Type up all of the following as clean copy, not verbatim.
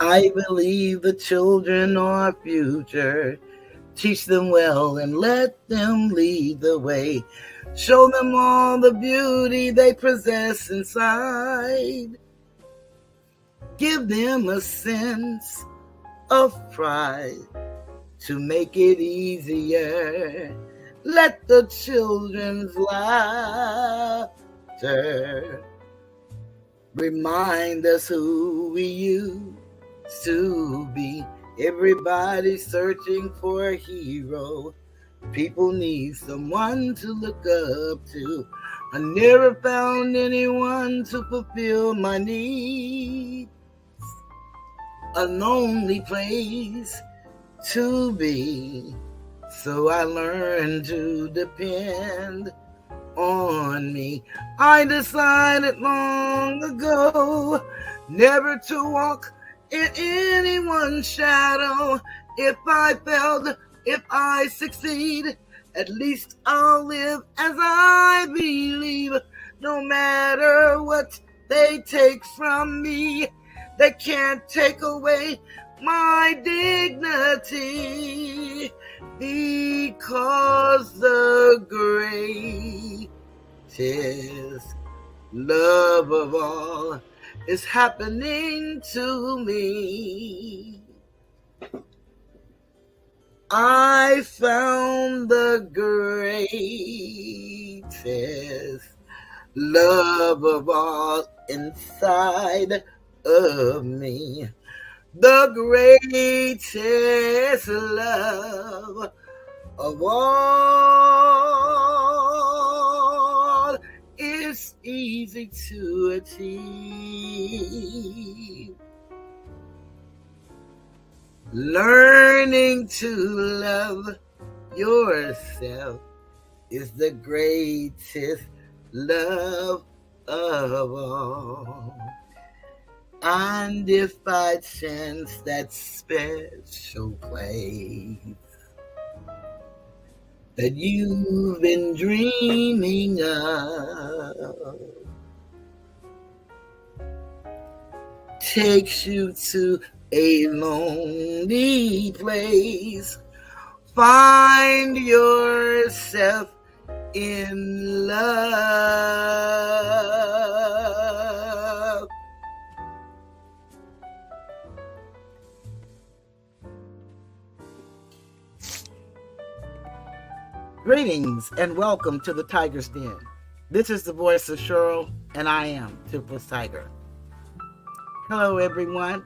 I believe the children are our future. Teach them well and let them lead the way. Show them all the beauty they possess inside. Give them a sense of pride to make it easier. Let the children's laughter remind us who we used to be. Everybody's searching for a hero. People need someone to look up to. I never found anyone to fulfill my needs. A lonely place to be. So I learned to depend on me. I decided long ago never to walk in anyone's shadow. If I failed, if I succeed, at least I'll live as I believe. No matter what they take from me, they can't take away my dignity, because the greatest love of all is happening to me. I found the greatest love of all inside of me. The greatest love of all is easy to achieve. Learning to love yourself is the greatest love of all. And if by chance that special place that you've been dreaming of takes you to a lonely place, find yourself in love. Greetings and welcome to the Tiger's Den. This is the voice of Cheryl, and I am Toothless Tiger. Hello, everyone.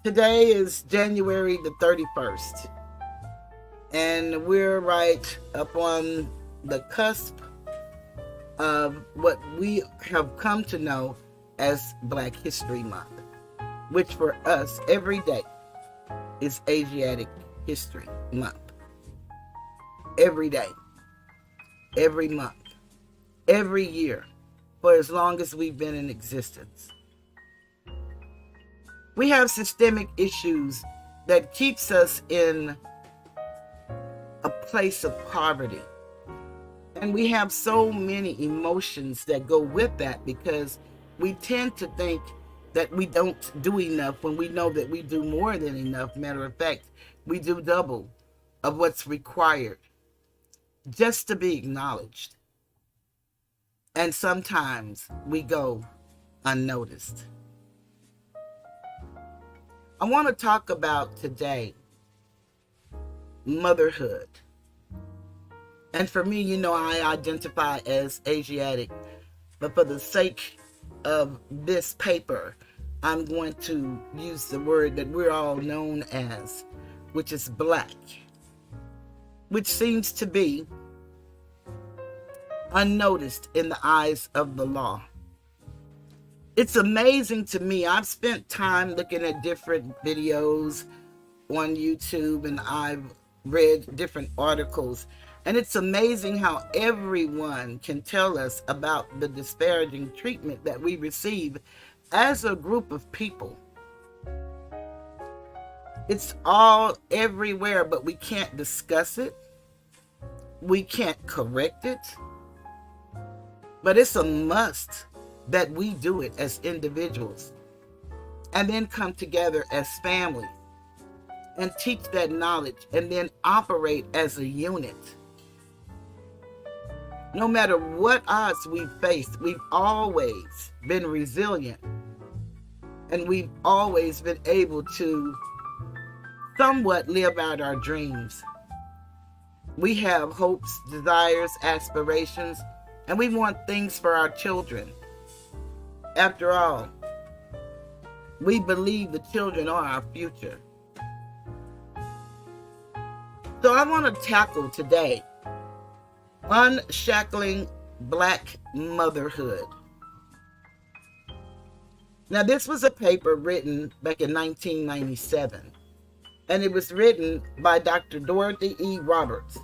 Today is January the 31st, and we're right up on the cusp of what we have come to know as Black History Month, which for us every day is Asiatic History Month. Every day, every month, every year, for as long as we've been in existence. We have systemic issues that keeps us in a place of poverty. And we have so many emotions that go with that because we tend to think that we don't do enough when we know that we do more than enough. Matter of fact, we do double of what's required just to be acknowledged. And sometimes we go unnoticed. I want to talk about today motherhood. And for me, I identify as Asiatic, but for the sake of this paper, I'm going to use the word that we're all known as, which is Black, which seems to be unnoticed in the eyes of the law. It's amazing to me. I've spent time looking at different videos on YouTube, and I've read different articles, and it's amazing how everyone can tell us about the disparaging treatment that we receive as a group of people. It's all everywhere, but we can't discuss it. We can't correct it. But it's a must that we do it as individuals. and then come together as family and teach that knowledge and then operate as a unit. No matter what odds we've faced, we've always been resilient, and we've always been able to somewhat live out our dreams. We have hopes, desires, aspirations, and we want things for our children. After all, we believe the children are our future. So I want to tackle today Unshackling Black Motherhood. Now, this was a paper written back in 1997, and it was written by Dr. Dorothy E. Roberts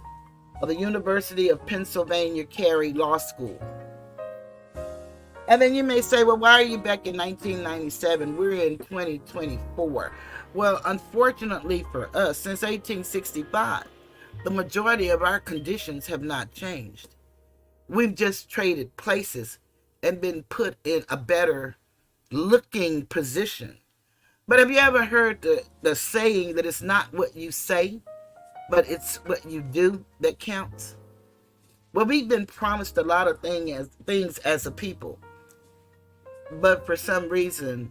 of the University of Pennsylvania Carey Law School. And then you may say, well, why are you back in 1997? We're in 2024. Well, unfortunately for us, since 1865, the majority of our conditions have not changed. We've just traded places and been put in a better looking position. But have you ever heard the saying that it's not what you say, but it's what you do that counts? Well, we've been promised a lot of things as a people, but for some reason,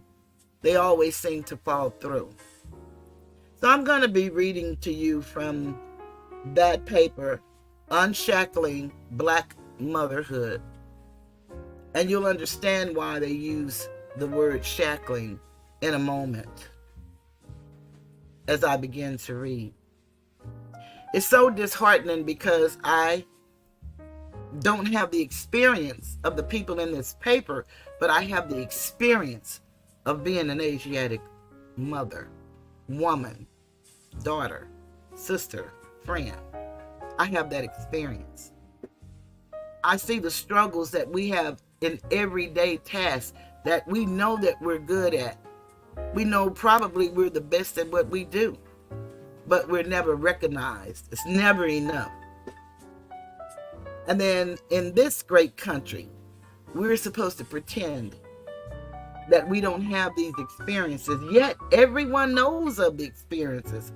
they always seem to fall through. So I'm going to be reading to you from that paper, Unshackling Black Motherhood, and you'll understand why they use the word shackling in a moment as I begin to read. It's so disheartening because I don't have the experience of the people in this paper, but I have the experience of being an Asiatic mother, woman, daughter, sister, friend. I have that experience. I see the struggles that we have in everyday tasks that we know that we're good at. We know probably we're the best at what we do, but we're never recognized. It's never enough. And then in this great country, we're supposed to pretend that we don't have these experiences, yet everyone knows of the experiences,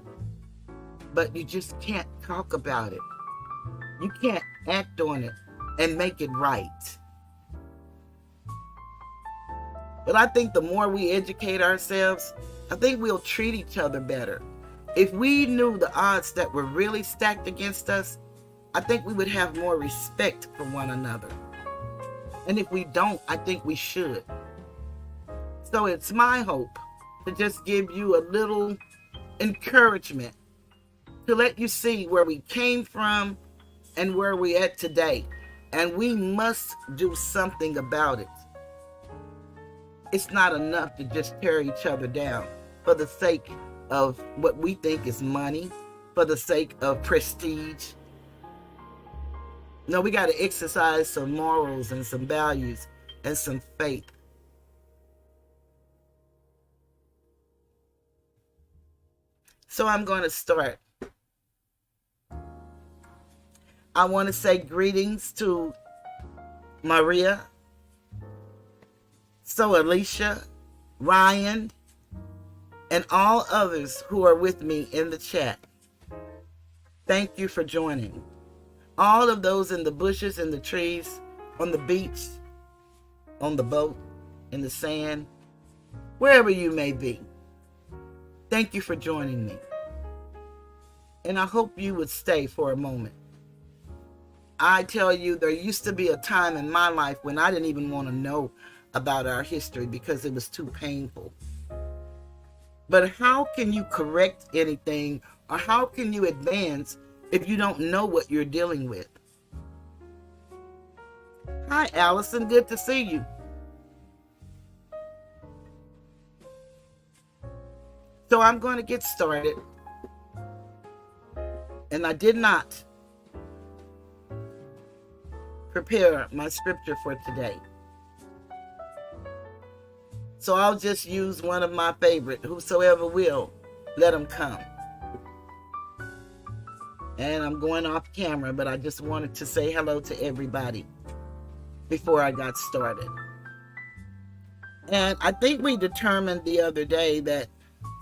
but you just can't talk about it. You can't act on it and make it right. But I think the more we educate ourselves, I think we'll treat each other better. If we knew the odds that were really stacked against us, I think we would have more respect for one another. And if we don't, I think we should. So it's my hope to just give you a little encouragement, to let you see where we came from and where we're at today. And we must do something about it. It's not enough to just tear each other down for the sake of what we think is money, for the sake of prestige. No, we got to exercise some morals and some values and some faith. So I'm going to start. I want to say greetings to Maria, so Alicia, Ryan, and all others who are with me in the chat. Thank you for joining. All of those in the bushes, in the trees, on the beach, on the boat, in the sand, wherever you may be. Thank you for joining me. And I hope you would stay for a moment. I tell you, there used to be a time in my life when I didn't even want to know about our history because it was too painful. But how can you correct anything, or how can you advance if you don't know what you're dealing with? Hi, Allison. Good to see you. So I'm going to get started. And I did not prepare my scripture for today. So I'll just use one of my favorite, whosoever will, let them come. And I'm going off camera, but I just wanted to say hello to everybody before I got started. And I think we determined the other day that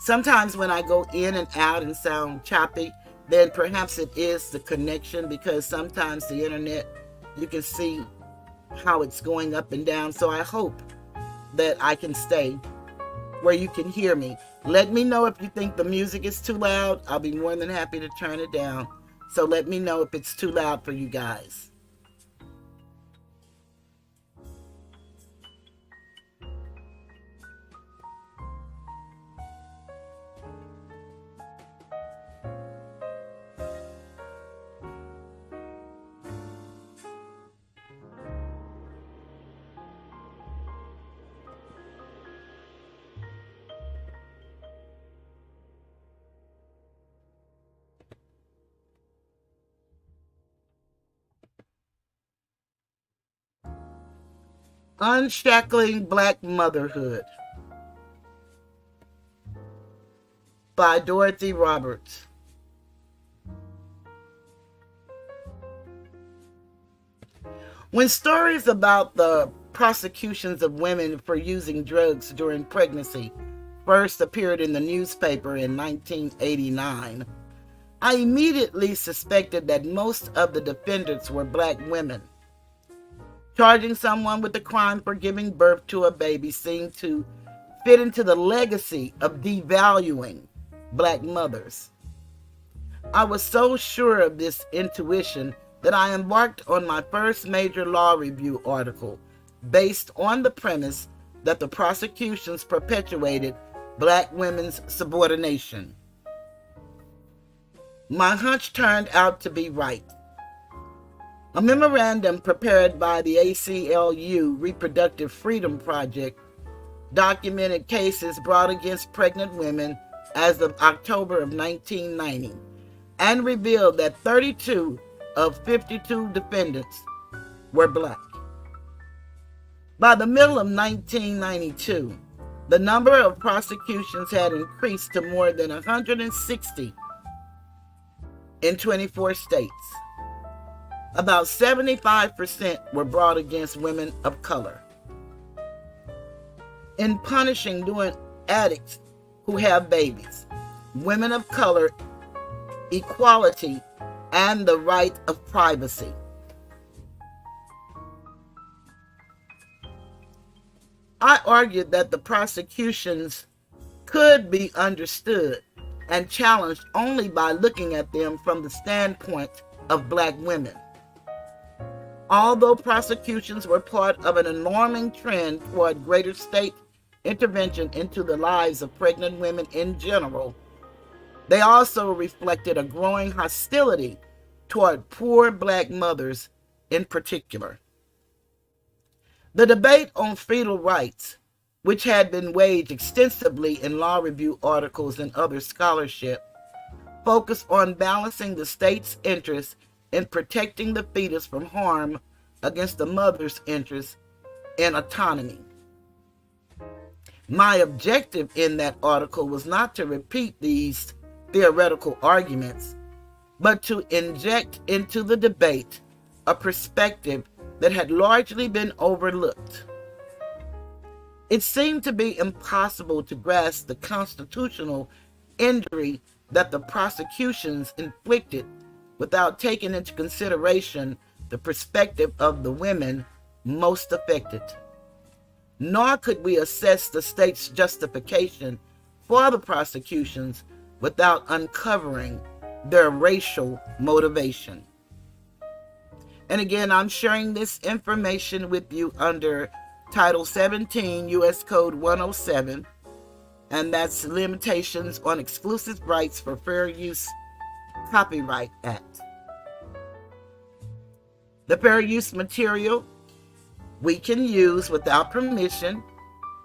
sometimes when I go in and out and sound choppy, then perhaps it is the connection, because sometimes the internet, you can see how it's going up and down. So I hope that I can stay where you can hear me. Let me know if you think the music is too loud. I'll be more than happy to turn it down. So let me know if it's too loud for you guys. Unshackling Black Motherhood by Dorothy Roberts. When stories about the prosecutions of women for using drugs during pregnancy first appeared in the newspaper in 1989, I immediately suspected that most of the defendants were Black women. Charging someone with the crime for giving birth to a baby seemed to fit into the legacy of devaluing Black mothers. I was so sure of this intuition that I embarked on my first major law review article based on the premise that the prosecutions perpetuated Black women's subordination. My hunch turned out to be right. A memorandum prepared by the ACLU Reproductive Freedom Project documented cases brought against pregnant women as of October of 1990 and revealed that 32 of 52 defendants were Black. By the middle of 1992, the number of prosecutions had increased to more than 160 in 24 states. About 75% were brought against women of color. In punishing doing addicts who have babies, women of color, equality, and the right of privacy. I argued that the prosecutions could be understood and challenged only by looking at them from the standpoint of Black women. Although prosecutions were part of an alarming trend toward greater state intervention into the lives of pregnant women in general, they also reflected a growing hostility toward poor Black mothers in particular. The debate on fetal rights, which had been waged extensively in law review articles and other scholarship, focused on balancing the state's interest in protecting the fetus from harm against the mother's interest in autonomy. My objective in that article was not to repeat these theoretical arguments, but to inject into the debate a perspective that had largely been overlooked. It seemed to be impossible to grasp the constitutional injury that the prosecutions inflicted without taking into consideration the perspective of the women most affected. Nor could we assess the state's justification for the prosecutions without uncovering their racial motivation. And again, I'm sharing this information with you under Title 17 U.S. Code 107, and that's Limitations on Exclusive Rights for Fair Use Copyright Act. The fair use material we can use without permission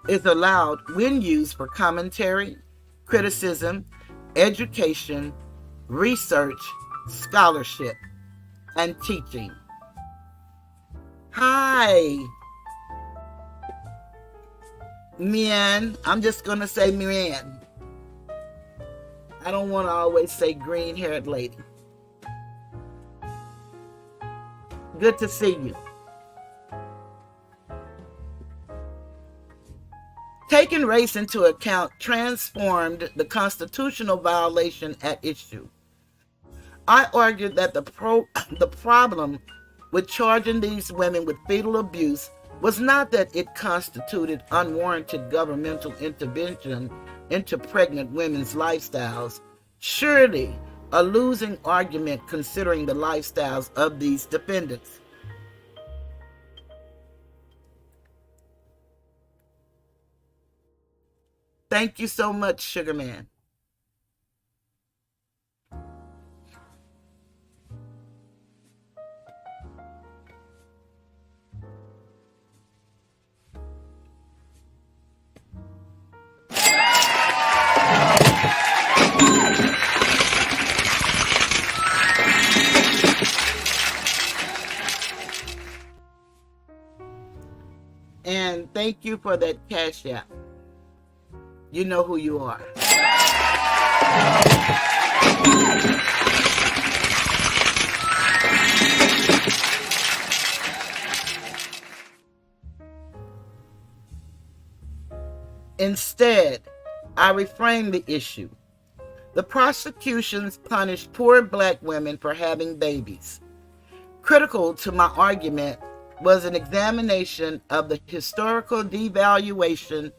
is allowed when used for commentary, criticism, education, research, scholarship, and teaching. Hi, Mian. I'm just going to say Mian. I don't want to always say green-haired lady. Good to see you. Taking race into account transformed the constitutional violation at issue. I argued that the problem with charging these women with fetal abuse was not that it constituted unwarranted governmental intervention into pregnant women's lifestyles, surely a losing argument considering the lifestyles of these defendants. Thank you so much, Sugar Man. And thank you for that Cash App. You know who you are. Instead, I reframed the issue. The prosecutions punished poor black women for having babies. Critical to my argument was an examination of the historical devaluation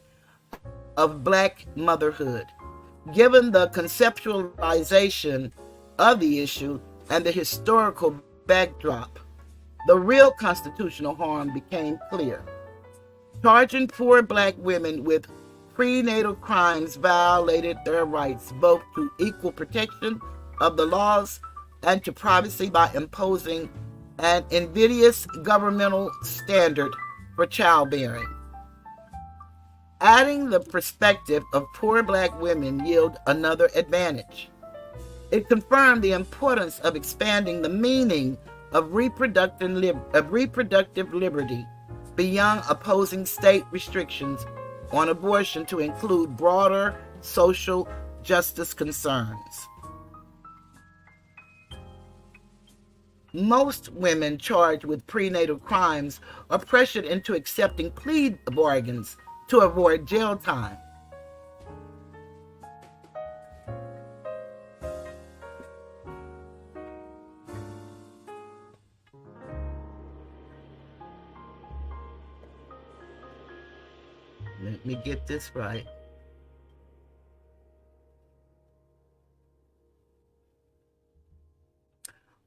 of black motherhood, given the conceptualization of the issue and the historical backdrop. The real constitutional harm became clear. Charging poor black women with prenatal crimes violated their rights both to equal protection of the laws and to privacy by imposing an invidious governmental standard for childbearing. Adding the perspective of poor black women yielded another advantage. It confirmed the importance of expanding the meaning of reproductive liberty beyond opposing state restrictions on abortion to include broader social justice concerns. Most women charged with prenatal crimes are pressured into accepting plea bargains to avoid jail time. Let me get this right.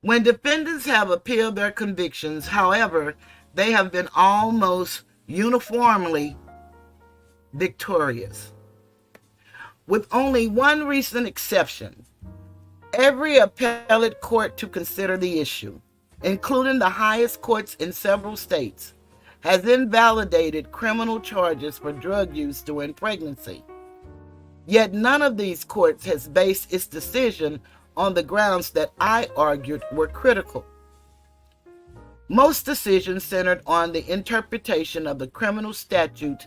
When defendants have appealed their convictions, however, they have been almost uniformly victorious. With only one recent exception, every appellate court to consider the issue, including the highest courts in several states, has invalidated criminal charges for drug use during pregnancy. Yet none of these courts has based its decision on the grounds that I argued were critical. Most decisions centered on the interpretation of the criminal statute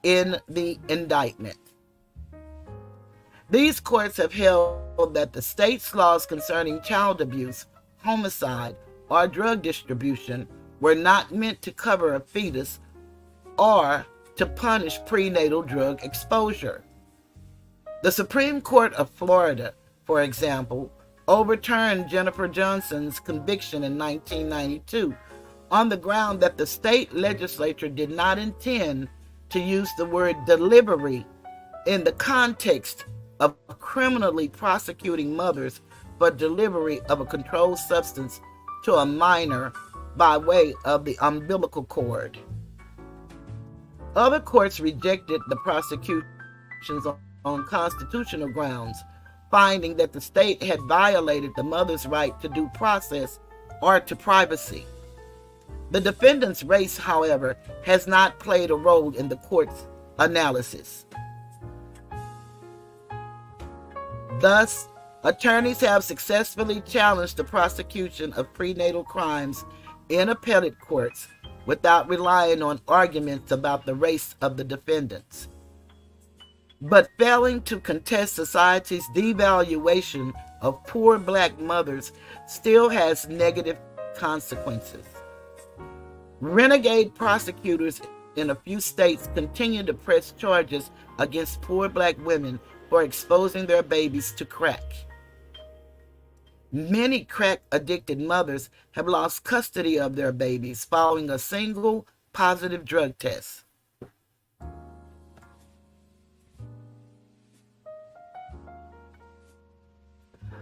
in the indictment. These courts have held that the state's laws concerning child abuse, homicide, or drug distribution were not meant to cover a fetus or to punish prenatal drug exposure. The Supreme Court of Florida, for example, overturned Jennifer Johnson's conviction in 1992 on the ground that the state legislature did not intend to use the word delivery in the context of criminally prosecuting mothers for delivery of a controlled substance to a minor by way of the umbilical cord. Other courts rejected the prosecutions on constitutional grounds, finding that the state had violated the mother's right to due process or to privacy. The defendant's race, however, has not played a role in the court's analysis. Thus, attorneys have successfully challenged the prosecution of prenatal crimes in appellate courts without relying on arguments about the race of the defendants. But failing to contest society's devaluation of poor black mothers still has negative consequences. Renegade prosecutors in a few states continue to press charges against poor black women for exposing their babies to crack. Many crack-addicted mothers have lost custody of their babies following a single positive drug test.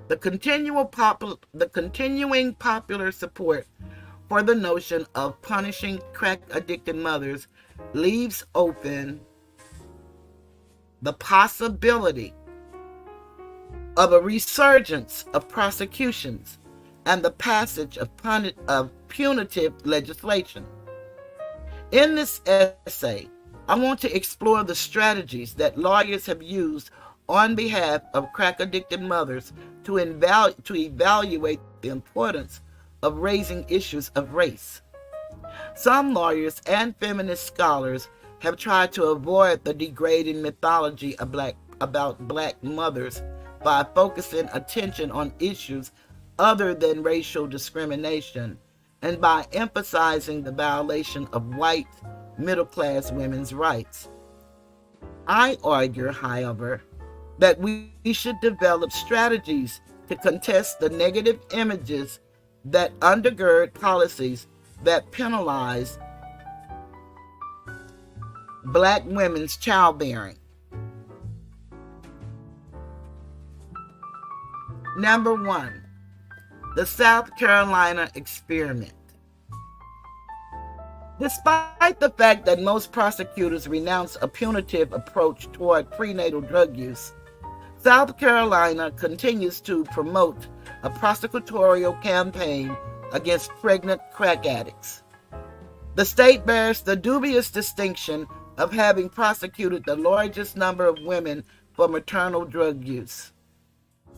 The continuing popular support for the notion of punishing crack-addicted mothers leaves open the possibility of a resurgence of prosecutions and the passage of punitive legislation. In this essay, I want to explore the strategies that lawyers have used on behalf of crack-addicted mothers to evaluate the importance of raising issues of race. Some lawyers and feminist scholars have tried to avoid the degrading mythology about black mothers by focusing attention on issues other than racial discrimination and by emphasizing the violation of white middle-class women's rights. I argue, however, that we should develop strategies to contest the negative images that undergird policies that penalize black women's childbearing. Number 1, the South Carolina experiment. Despite the fact that most prosecutors renounce a punitive approach toward prenatal drug use, South Carolina continues to promote a prosecutorial campaign against pregnant crack addicts. The state bears the dubious distinction of having prosecuted the largest number of women for maternal drug use.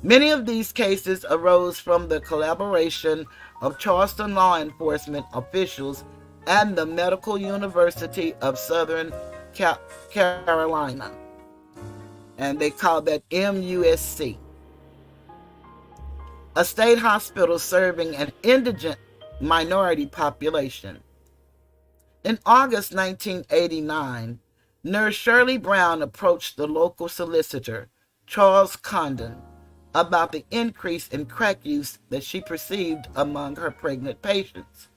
Many of these cases arose from the collaboration of Charleston law enforcement officials and the Medical University of Southern Carolina, and they call that MUSC, a state hospital serving an indigent minority population. In August 1989, nurse Shirley Brown approached the local solicitor, Charles Condon, about the increase in crack use that she perceived among her pregnant patients.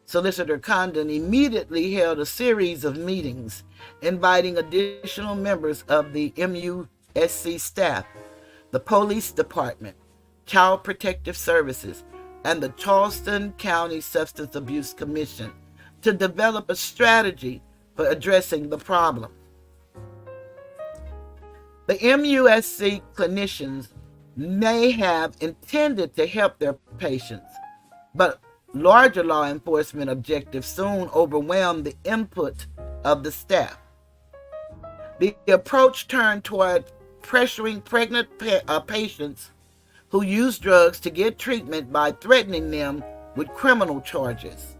Solicitor Condon immediately held a series of meetings, inviting additional members of the MUSC staff, the police department, Child Protective Services, and the Charleston County Substance Abuse Commission to develop a strategy for addressing the problem. The MUSC clinicians may have intended to help their patients, but larger law enforcement objectives soon overwhelmed the input of the staff. The approach turned toward pressuring pregnant patients who use drugs to get treatment by threatening them with criminal charges.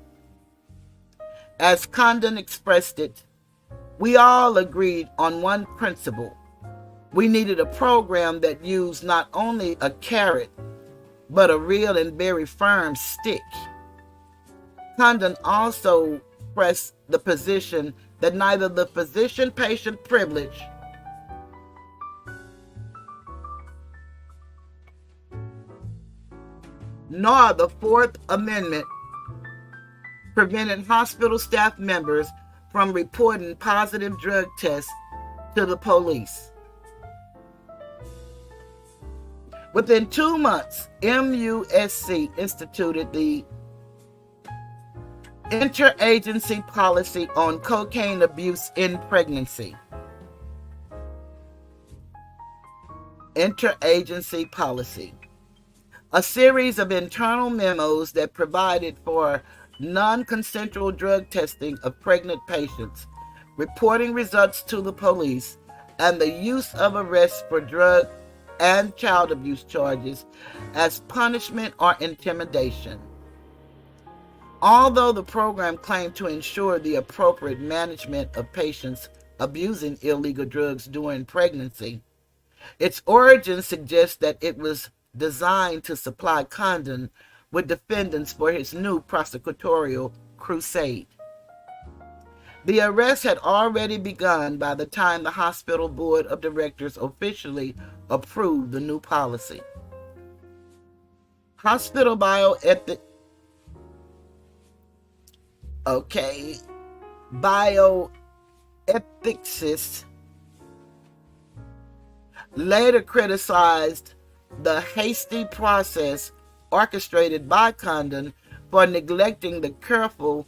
As Condon expressed it, we all agreed on one principle. We needed a program that used not only a carrot, but a real and very firm stick. Condon also pressed the position that neither the physician-patient privilege nor the Fourth Amendment prevented hospital staff members from reporting positive drug tests to the police. Within 2 months, MUSC instituted the Interagency Policy on Cocaine Abuse in Pregnancy. Interagency Policy, a series of internal memos that provided for non-consensual drug testing of pregnant patients, reporting results to the police, and the use of arrests for drug and child abuse charges as punishment or intimidation. Although the program claimed to ensure the appropriate management of patients abusing illegal drugs during pregnancy, its origin suggests that it was designed to supply Condon with defendants for his new prosecutorial crusade. The arrest had already begun by the time the hospital board of directors officially approved the new policy. Hospital bioethicists later criticized the hasty process orchestrated by Condon for neglecting the careful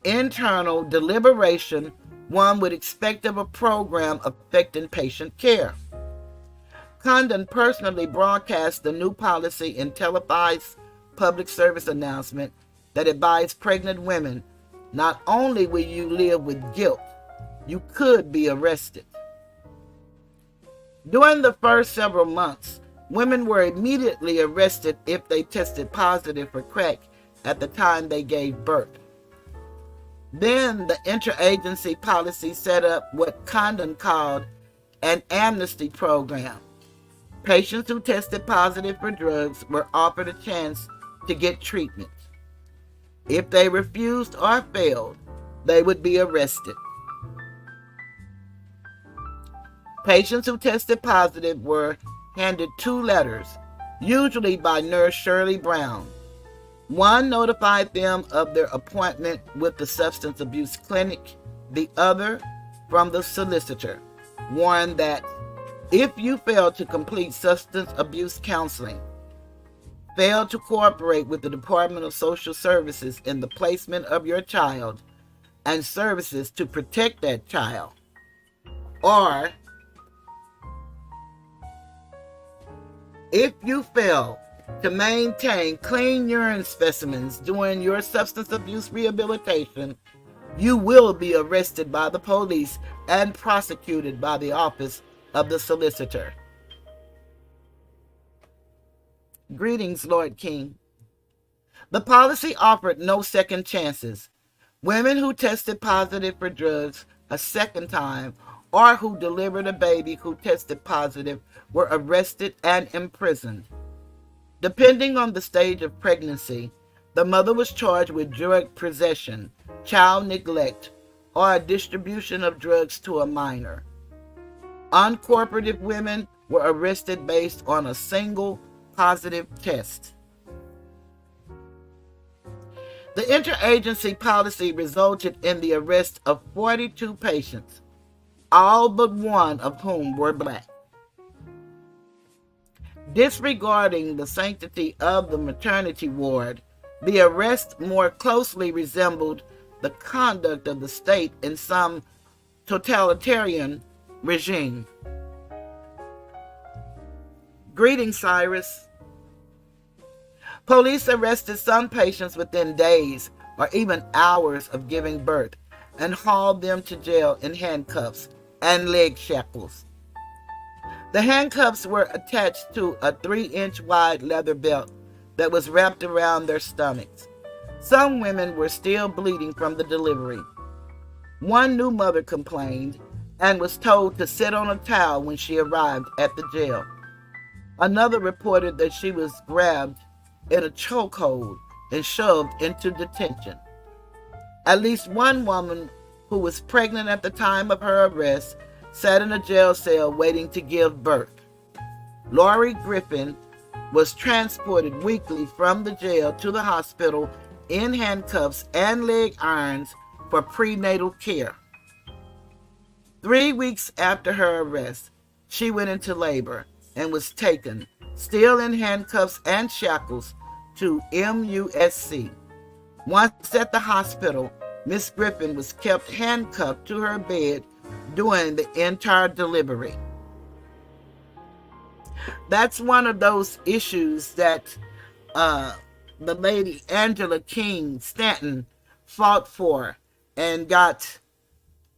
internal deliberation one would expect of a program affecting patient care. Condon personally broadcast the new policy in televised public service announcement that advised pregnant women, not only will you live with guilt, you could be arrested. During the first several months, women were immediately arrested if they tested positive for crack at the time they gave birth. Then the interagency policy set up what Condon called an amnesty program. Patients who tested positive for drugs were offered a chance to get treatment. If they refused or failed, they would be arrested. Patients who tested positive were handed 2 letters, usually by Nurse Shirley Brown. One notified them of their appointment with the substance abuse clinic, the other from the solicitor, warned that if you fail to complete substance abuse counseling, fail to cooperate with the Department of Social Services in the placement of your child and services to protect that child, or if you fail to maintain clean urine specimens during your substance abuse rehabilitation, you will be arrested by the police and prosecuted by the office of the solicitor. Greetings, Lord King. The policy offered no second chances. Women who tested positive for drugs a second time or who delivered a baby who tested positive were arrested and imprisoned. Depending on the stage of pregnancy, the mother was charged with drug possession, child neglect, or a distribution of drugs to a minor. Uncooperative women were arrested based on a single positive test. The interagency policy resulted in the arrest of 42 patients, all but one of whom were Black. Disregarding the sanctity of the maternity ward, the arrest more closely resembled the conduct of the state in some totalitarian regime. Greetings, Cyrus. Police arrested some patients within days or even hours of giving birth and hauled them to jail in handcuffs and leg shackles. The handcuffs were attached to a 3-inch wide leather belt that was wrapped around their stomachs. Some women were still bleeding from the delivery. One new mother complained and was told to sit on a towel when she arrived at the jail. Another reported that she was grabbed in a chokehold and shoved into detention. At least one woman who was pregnant at the time of her arrest sat in a jail cell waiting to give birth. Lori Griffin was transported weekly from the jail to the hospital in handcuffs and leg irons for prenatal care. 3 weeks after her arrest, she went into labor and was taken, still in handcuffs and shackles, to MUSC. Once at the hospital, Miss Griffin was kept handcuffed to her bed during the entire delivery. That's one of those issues that the lady Angela King Stanton fought for and got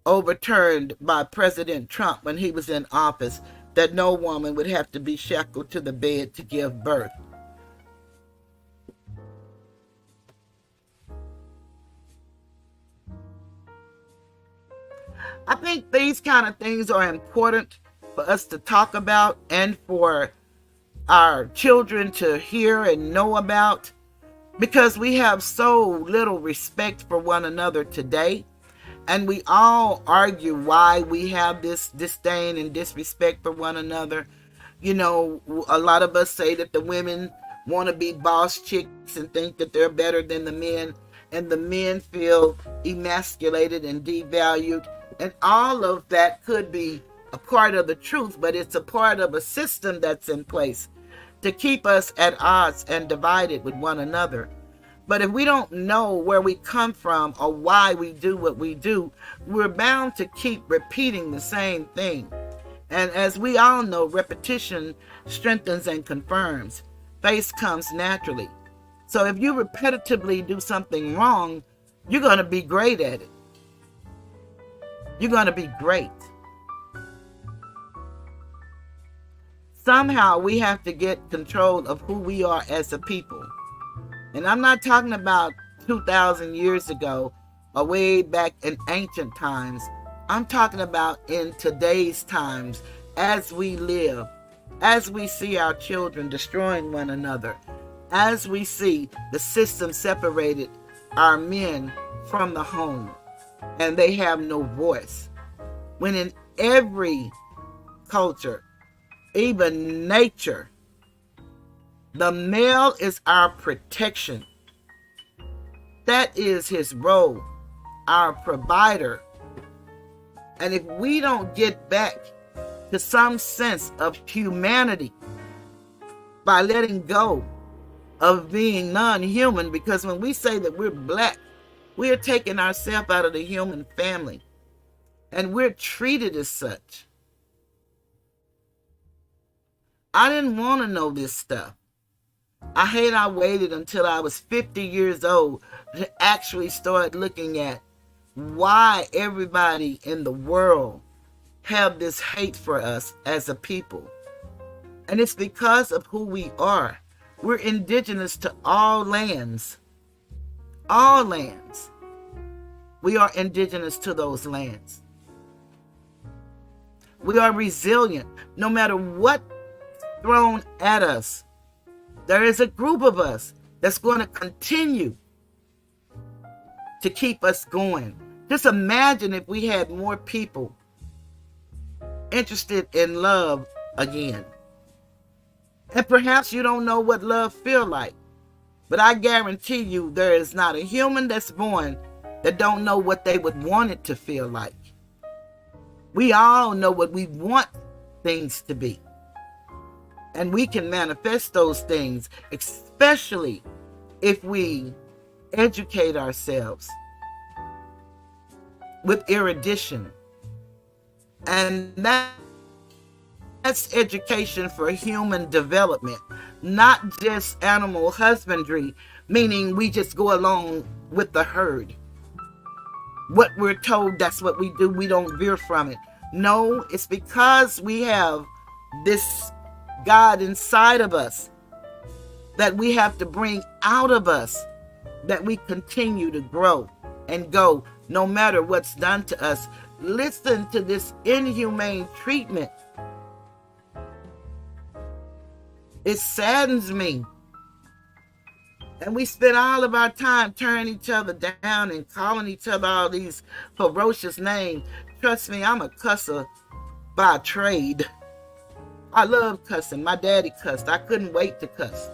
overturned by President Trump when he was in office, that no woman would have to be shackled to the bed to give birth. I think these kind of things are important for us to talk about and for our children to hear and know about, because we have so little respect for one another today. And we all argue why we have this disdain and disrespect for one another. You know, a lot of us say that the women want to be boss chicks and think that they're better than the men, and the men feel emasculated and devalued. And all of that could be a part of the truth, but it's a part of a system that's in place to keep us at odds and divided with one another. But if we don't know where we come from or why we do what we do, we're bound to keep repeating the same thing. And as we all know, repetition strengthens and confirms. Faith comes naturally. So if you repetitively do something wrong, you're going to be great at it. You're going to be great. Somehow we have to get control of who we are as a people. And I'm not talking about 2,000 years ago or way back in ancient times. I'm talking about in today's times, as we live, as we see our children destroying one another, as we see the system separated our men from the home, and they have no voice. When in every culture, even nature, the male is our protection. That is his role, our provider. And if we don't get back to some sense of humanity by letting go of being non-human, because when we say that we're black, we're taking ourselves out of the human family, and we're treated as such. I didn't want to know this stuff. I hate I waited until I was 50 years old to actually start looking at why everybody in the world have this hate for us as a people. And it's because of who we are. We're indigenous to all lands. All lands. We are indigenous to those lands. We are resilient. No matter what thrown at us, there is a group of us that's going to continue to keep us going. Just imagine if we had more people interested in love again. And perhaps you don't know what love feels like, but I guarantee you there is not a human that's born that don't know what they would want it to feel like. We all know what we want things to be. And we can manifest those things, especially if we educate ourselves with erudition. And that's education for human development, not just animal husbandry, meaning we just go along with the herd. What we're told, that's what we do. We don't veer from it. No, it's because we have this God inside of us that we have to bring out of us, that we continue to grow and go no matter what's done to us. Listen to this inhumane treatment. It saddens me. And we spend all of our time tearing each other down and calling each other all these ferocious names. Trust me, I'm a cusser by trade. I love cussing. My daddy cussed. I couldn't wait to cuss.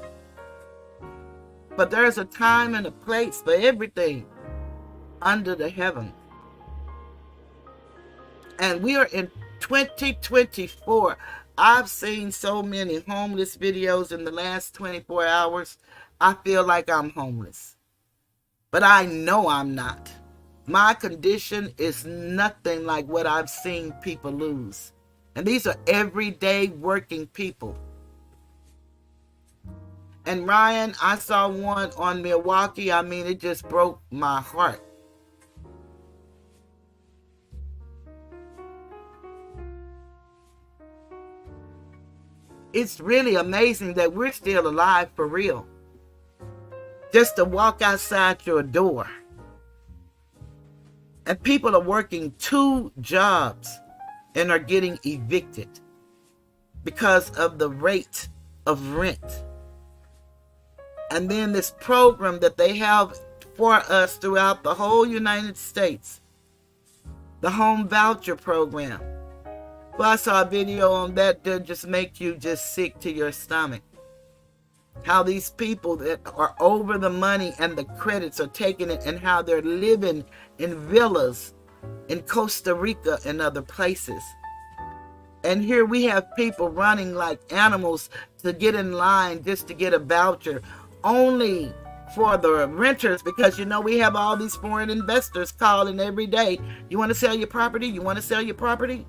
But there's a time and a place for everything under the heaven. And we are in 2024. I've seen so many homeless videos in the last 24 hours. I feel like I'm homeless. But I know I'm not. My condition is nothing like what I've seen people lose. And these are everyday working people. And Ryan, I saw one on Milwaukee. I mean, it just broke my heart. It's really amazing that we're still alive for real. Just to walk outside your door. And people are working 2 jobs and are getting evicted because of the rate of rent. And then this program that they have for us throughout the whole United States The home voucher program. Well, I saw a video on that just make you just sick to your stomach. How these people that are over the money and the credits are taking it, and how they're living in villas in Costa Rica and other places. And here we have people running like animals to get in line just to get a voucher, only for the renters, because we have all these foreign investors calling every day. You want to sell your property? You want to sell your property?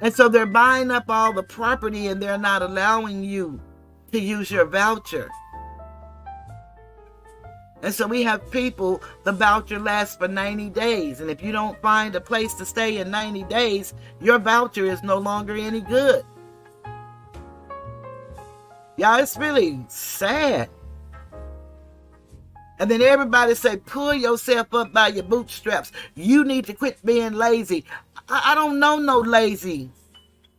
And so they're buying up all the property, and they're not allowing you to use your voucher. And so we have people, the voucher lasts for 90 days. And if you don't find a place to stay in 90 days, your voucher is no longer any good. Y'all, it's really sad. And then everybody say, pull yourself up by your bootstraps. You need to quit being lazy. I don't know no lazy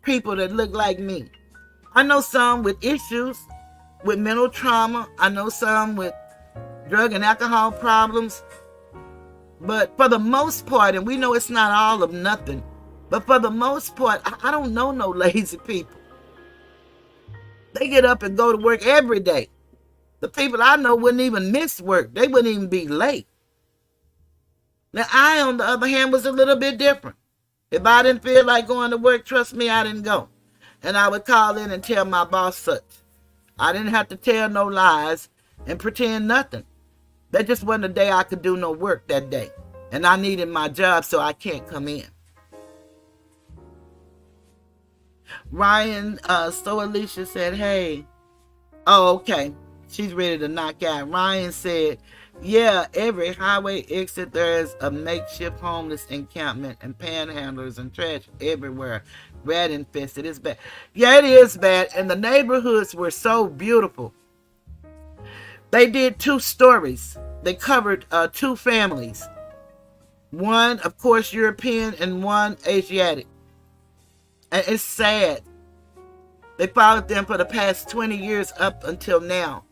people that look like me. I know some with issues, with mental trauma. I know some with drug and alcohol problems. But for the most part, and we know it's not all of nothing, but for the most part, I don't know no lazy people. They get up and go to work every day. The people I know wouldn't even miss work. They wouldn't even be late. Now, I, on the other hand, was a little bit different. If I didn't feel like going to work, trust me, I didn't go. And I would call in and tell my boss such. I didn't have to tell no lies and pretend nothing. That just wasn't a day I could do no work that day. And I needed my job, so I can't come in. Ryan, so Alicia said, hey. Oh, okay. She's ready to knock out. Ryan said, yeah, every highway exit there's a makeshift homeless encampment and panhandlers and trash everywhere. Rat infested. It's bad. Yeah, it is bad. And the neighborhoods were so beautiful. They did 2 stories. They covered 2 families. One, of course, European, and one Asiatic. And it's sad. They followed them for the past 20 years up until now.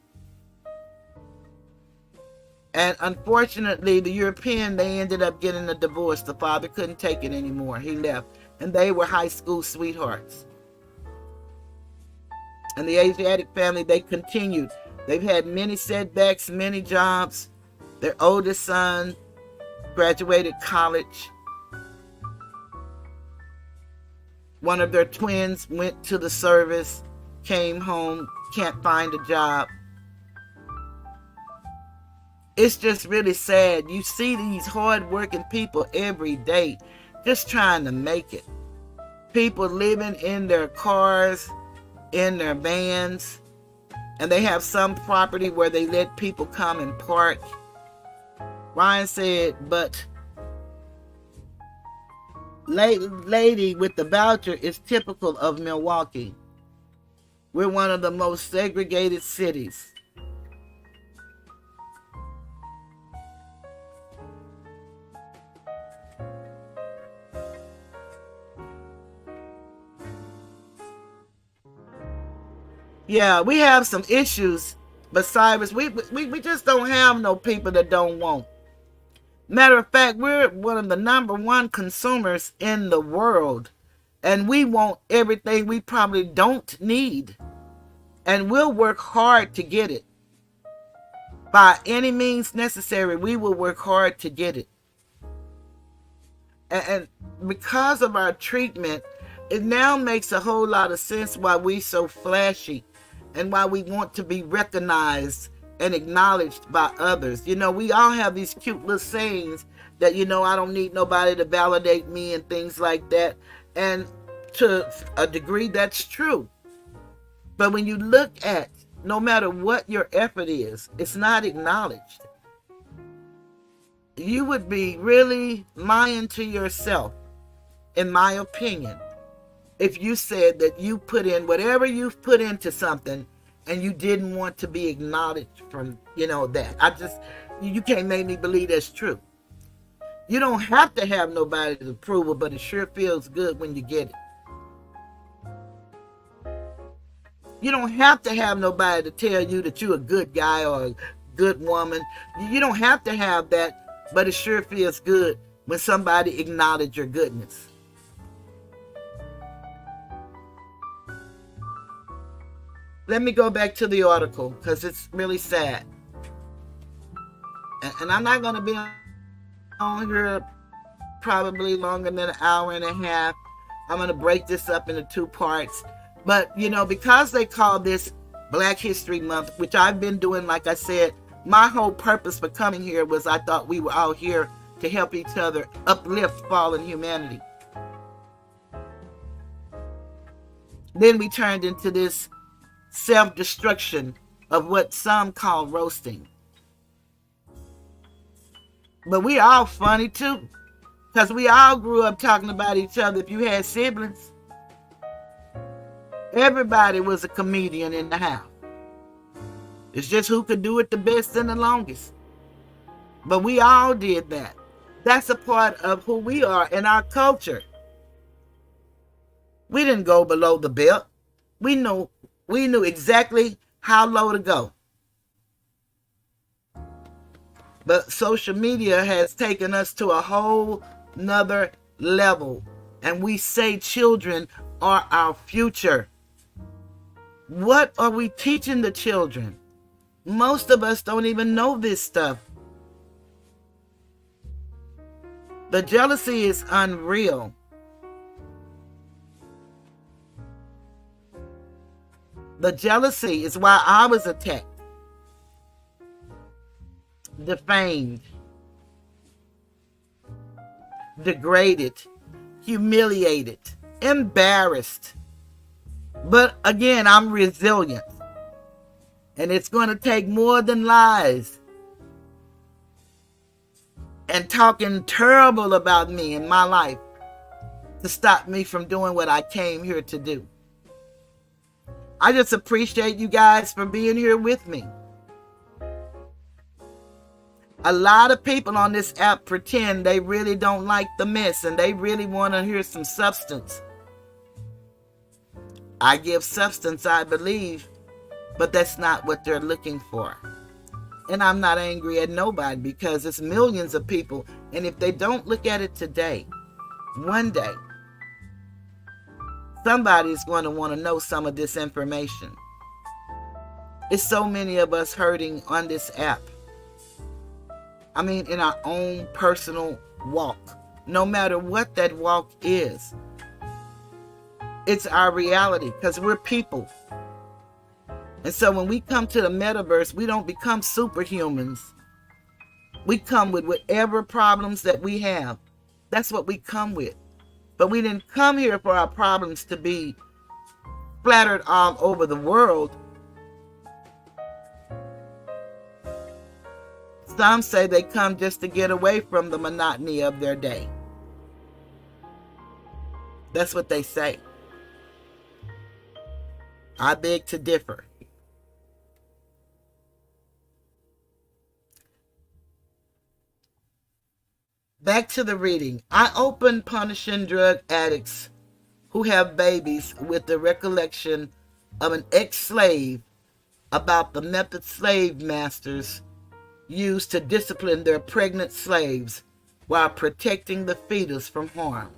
And unfortunately, the European, they ended up getting a divorce. The father couldn't take it anymore. He left. And they were high school sweethearts. And the Asiatic family, they continued. They've had many setbacks, many jobs. Their oldest son graduated college. One of their twins went to the service, came home, can't find a job. It's just really sad. You see these hard-working people every day just trying to make it. People living in their cars, in their vans, and they have some property where they let people come and park. Ryan said, but lady with the voucher is typical of Milwaukee. We're one of the most segregated cities. Yeah, we have some issues, but Cyrus, we just don't have no people that don't want. Matter of fact, we're one of the #1 consumers in the world, and we want everything we probably don't need, and we'll work hard to get it. By any means necessary, we will work hard to get it. And because of our treatment, it now makes a whole lot of sense why we so flashy and why we want to be recognized and acknowledged by others. We all have these cute little sayings that, I don't need nobody to validate me and things like that. And to a degree, that's true. But when you look at, no matter what your effort is, it's not acknowledged. You would be really lying to yourself, in my opinion, if you said that you put in whatever you've put into something and you didn't want to be acknowledged from, that. You can't make me believe that's true. You don't have to have nobody's approval, but it sure feels good when you get it. You don't have to have nobody to tell you that you're a good guy or a good woman. You don't have to have that, but it sure feels good when somebody acknowledges your goodness. Let me go back to the article because it's really sad. And I'm not going to be on here probably longer than an hour and a half. I'm going to break this up into 2 parts. But, because they call this Black History Month, which I've been doing, like I said, my whole purpose for coming here was I thought we were all here to help each other uplift fallen humanity. Then we turned into this self-destruction of what some call roasting. But we all funny too, because we all grew up talking about each other. If you had siblings, everybody was a comedian in the house. It's just who could do it the best and the longest. But we all did that. That's a part of who we are in our culture. We didn't go below the belt. We knew exactly how low to go. But social media has taken us to a whole nother level. And we say children are our future. What are we teaching the children? Most of us don't even know this stuff. The jealousy is unreal. The jealousy is why I was attacked, defamed, degraded, humiliated, embarrassed. But again, I'm resilient. And it's going to take more than lies and talking terrible about me in my life to stop me from doing what I came here to do. I just appreciate you guys for being here with me. A lot of people on this app pretend they really don't like the mess and they really want to hear some substance. I give substance, I believe, but that's not what they're looking for. And I'm not angry at nobody because it's millions of people. And if they don't look at it today, one day, somebody's going to want to know some of this information. It's so many of us hurting on this app. I mean, in our own personal walk. No matter what that walk is. It's our reality because we're people. And so when we come to the metaverse, we don't become superhumans. We come with whatever problems that we have. That's what we come with. But we didn't come here for our problems to be splattered all over the world. Some say they come just to get away from the monotony of their day. That's what they say. I beg to differ. Back to the reading. I open punishing drug addicts who have babies with the recollection of an ex-slave about the method slave masters used to discipline their pregnant slaves while protecting the fetus from harm.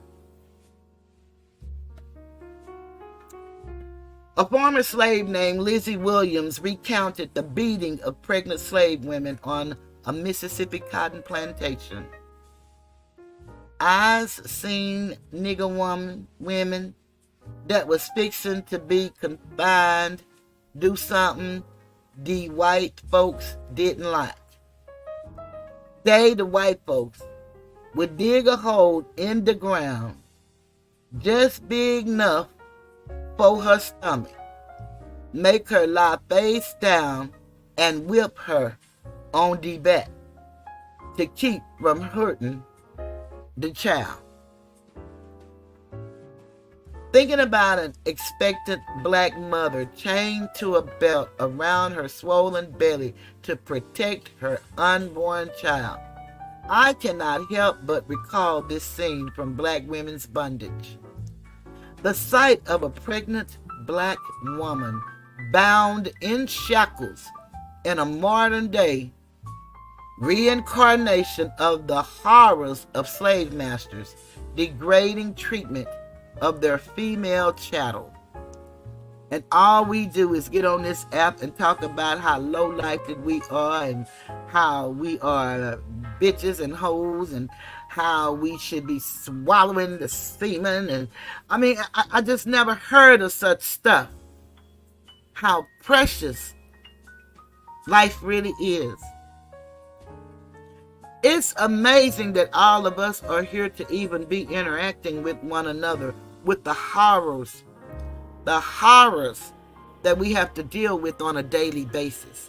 A former slave named Lizzie Williams recounted the beating of pregnant slave women on a Mississippi cotton plantation. I've seen nigger women that was fixing to be confined do something the white folks didn't like. The white folks, would dig a hole in the ground just big enough for her stomach, make her lie face down, and whip her on the back to keep from hurting the child. Thinking about an expectant black mother chained to a belt around her swollen belly to protect her unborn child, I cannot help but recall this scene from Black Women's Bondage. The sight of a pregnant black woman bound in shackles in a modern day reincarnation of the horrors of slave masters, degrading treatment of their female chattel. And all we do is get on this app and talk about how low-lifed we are and how we are bitches and hoes and how we should be swallowing the semen. And I mean, I just never heard of such stuff. How precious life really is. It's amazing that all of us are here to even be interacting with one another with the horrors that we have to deal with on a daily basis.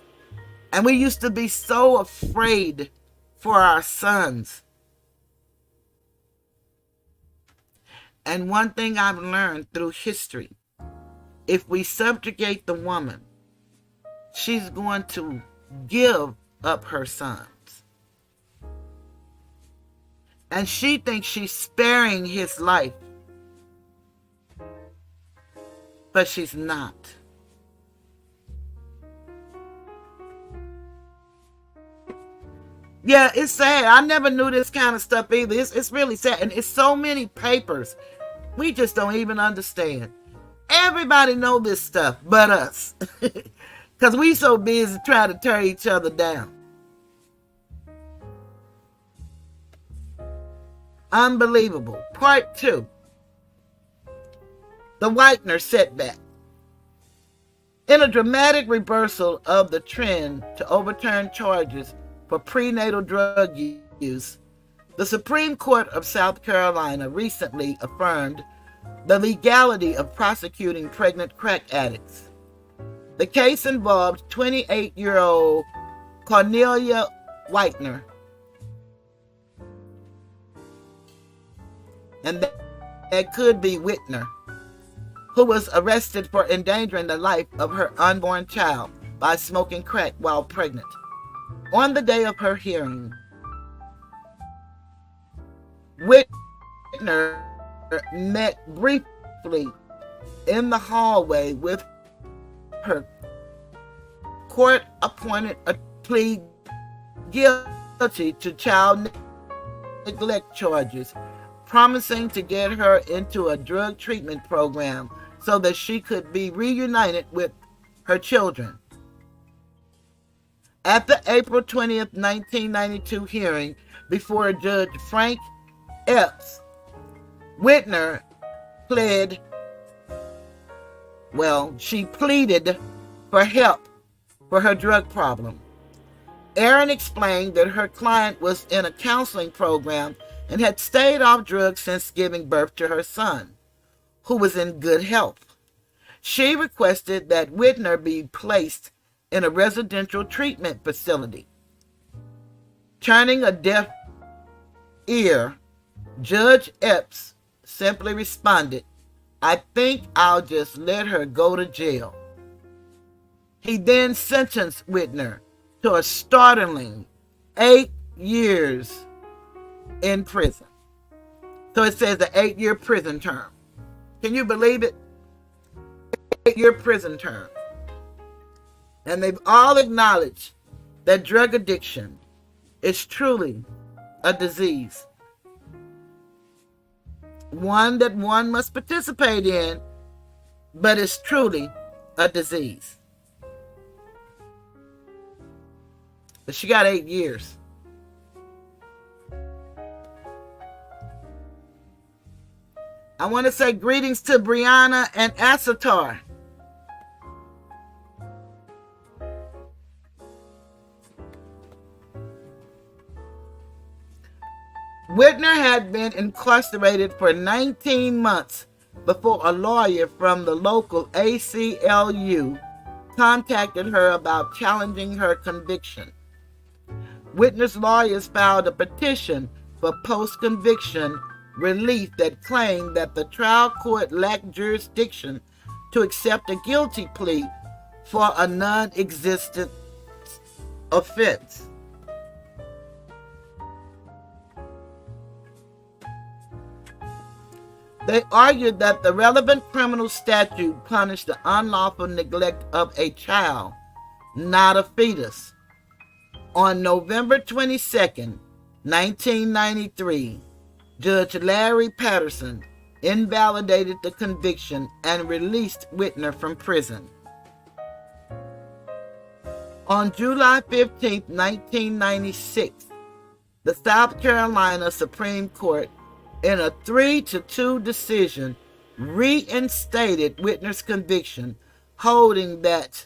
And we used to be so afraid for our sons. And one thing I've learned through history, if we subjugate the woman, she's going to give up her sons. And she thinks she's sparing his life. But she's not. Yeah, it's sad. I never knew this kind of stuff either. It's really sad. And it's so many papers. We just don't even understand. Everybody know this stuff but us. Because we so busy trying to tear each other down. Unbelievable. Part 2. The Whitener setback. In a dramatic reversal of the trend to overturn charges for prenatal drug use, the Supreme Court of South Carolina recently affirmed the legality of prosecuting pregnant crack addicts. The case involved 28-year-old Cornelia Whitener, and that could be Whitner, who was arrested for endangering the life of her unborn child by smoking crack while pregnant. On the day of her hearing, Whitner met briefly in the hallway with her court-appointed plea guilty to child neglect charges, promising to get her into a drug treatment program so that she could be reunited with her children. At the April 20th, 1992 hearing before Judge Frank Epps, Whitner she pleaded for help for her drug problem. Aaron explained that her client was in a counseling program and had stayed off drugs since giving birth to her son, who was in good health. She requested that Whitner be placed in a residential treatment facility. Turning a deaf ear, Judge Epps simply responded, "I think I'll just let her go to jail." He then sentenced Whitner to a startling 8 years in prison. So it says an 8-year prison term. Can you believe it? 8-year prison term. And they've all acknowledged that drug addiction is truly a disease. One that one must participate in, but it's truly a disease. But she got 8 years. I want to say greetings to Brianna and Asatar. Whitner had been incarcerated for 19 months before a lawyer from the local ACLU contacted her about challenging her conviction. Whitner's lawyers filed a petition for post-conviction relief that claimed that the trial court lacked jurisdiction to accept a guilty plea for a non-existent offense. They argued that the relevant criminal statute punished the unlawful neglect of a child, not a fetus. On November 22nd, 1993, Judge Larry Patterson invalidated the conviction and released Whitner from prison. On July 15, 1996, the South Carolina Supreme Court, in a 3-2 decision, reinstated Whitner's conviction, holding that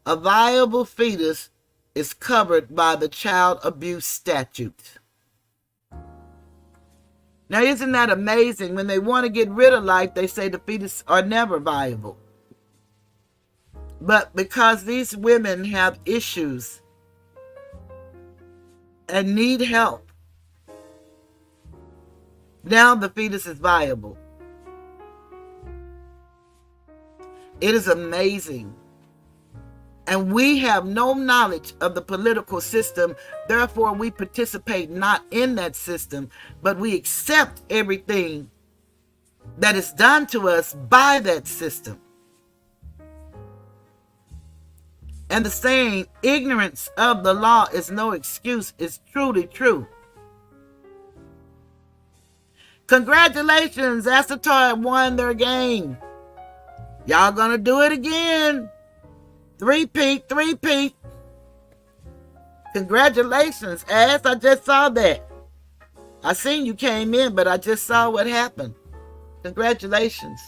a viable fetus is covered by the child abuse statute. Now, isn't that amazing? When they want to get rid of life, they say the fetus are never viable. But because these women have issues and need help, now the fetus is viable. It is amazing. And we have no knowledge of the political system, therefore we participate not in that system, but we accept everything that is done to us by that system. And the saying, ignorance of the law is no excuse, is truly true. Congratulations, Astor won their game. Y'all gonna do it again. Three-peat. Congratulations, Ass. I just saw that. I seen you came in, but I just saw what happened. Congratulations.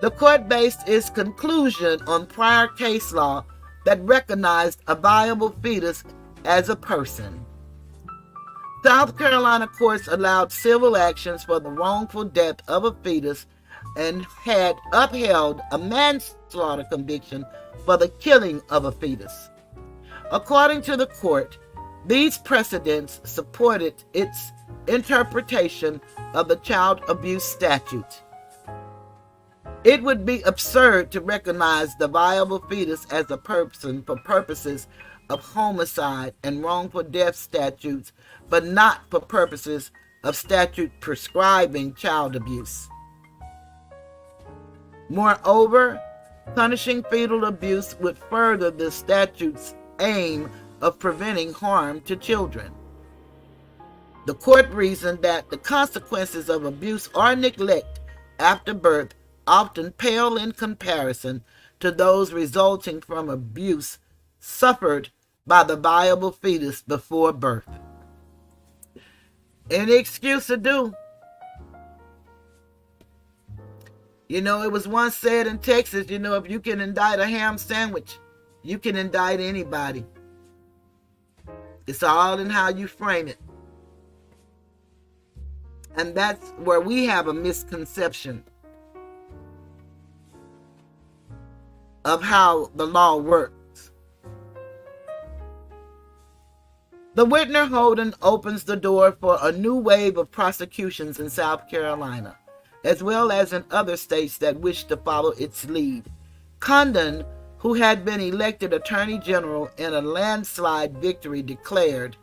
The court based its conclusion on prior case law that recognized a viable fetus as a person. South Carolina courts allowed civil actions for the wrongful death of a fetus and had upheld a manslaughter conviction for the killing of a fetus. According to the court, these precedents supported its interpretation of the child abuse statute. It would be absurd to recognize the viable fetus as a person for purposes of homicide and wrongful death statutes, but not for purposes of statute prescribing child abuse. Moreover, punishing fetal abuse would further the statute's aim of preventing harm to children. The court reasoned that the consequences of abuse or neglect after birth often pale in comparison to those resulting from abuse suffered by the viable fetus before birth. Any excuse to do. You know, it was once said in Texas, you know, if you can indict a ham sandwich, you can indict anybody. It's all in how you frame it. And that's where we have a misconception of how the law works. The Whitner holding opens the door for a new wave of prosecutions in South Carolina, as well as in other states that wish to follow its lead. Condon, who had been elected Attorney General in a landslide victory, declared,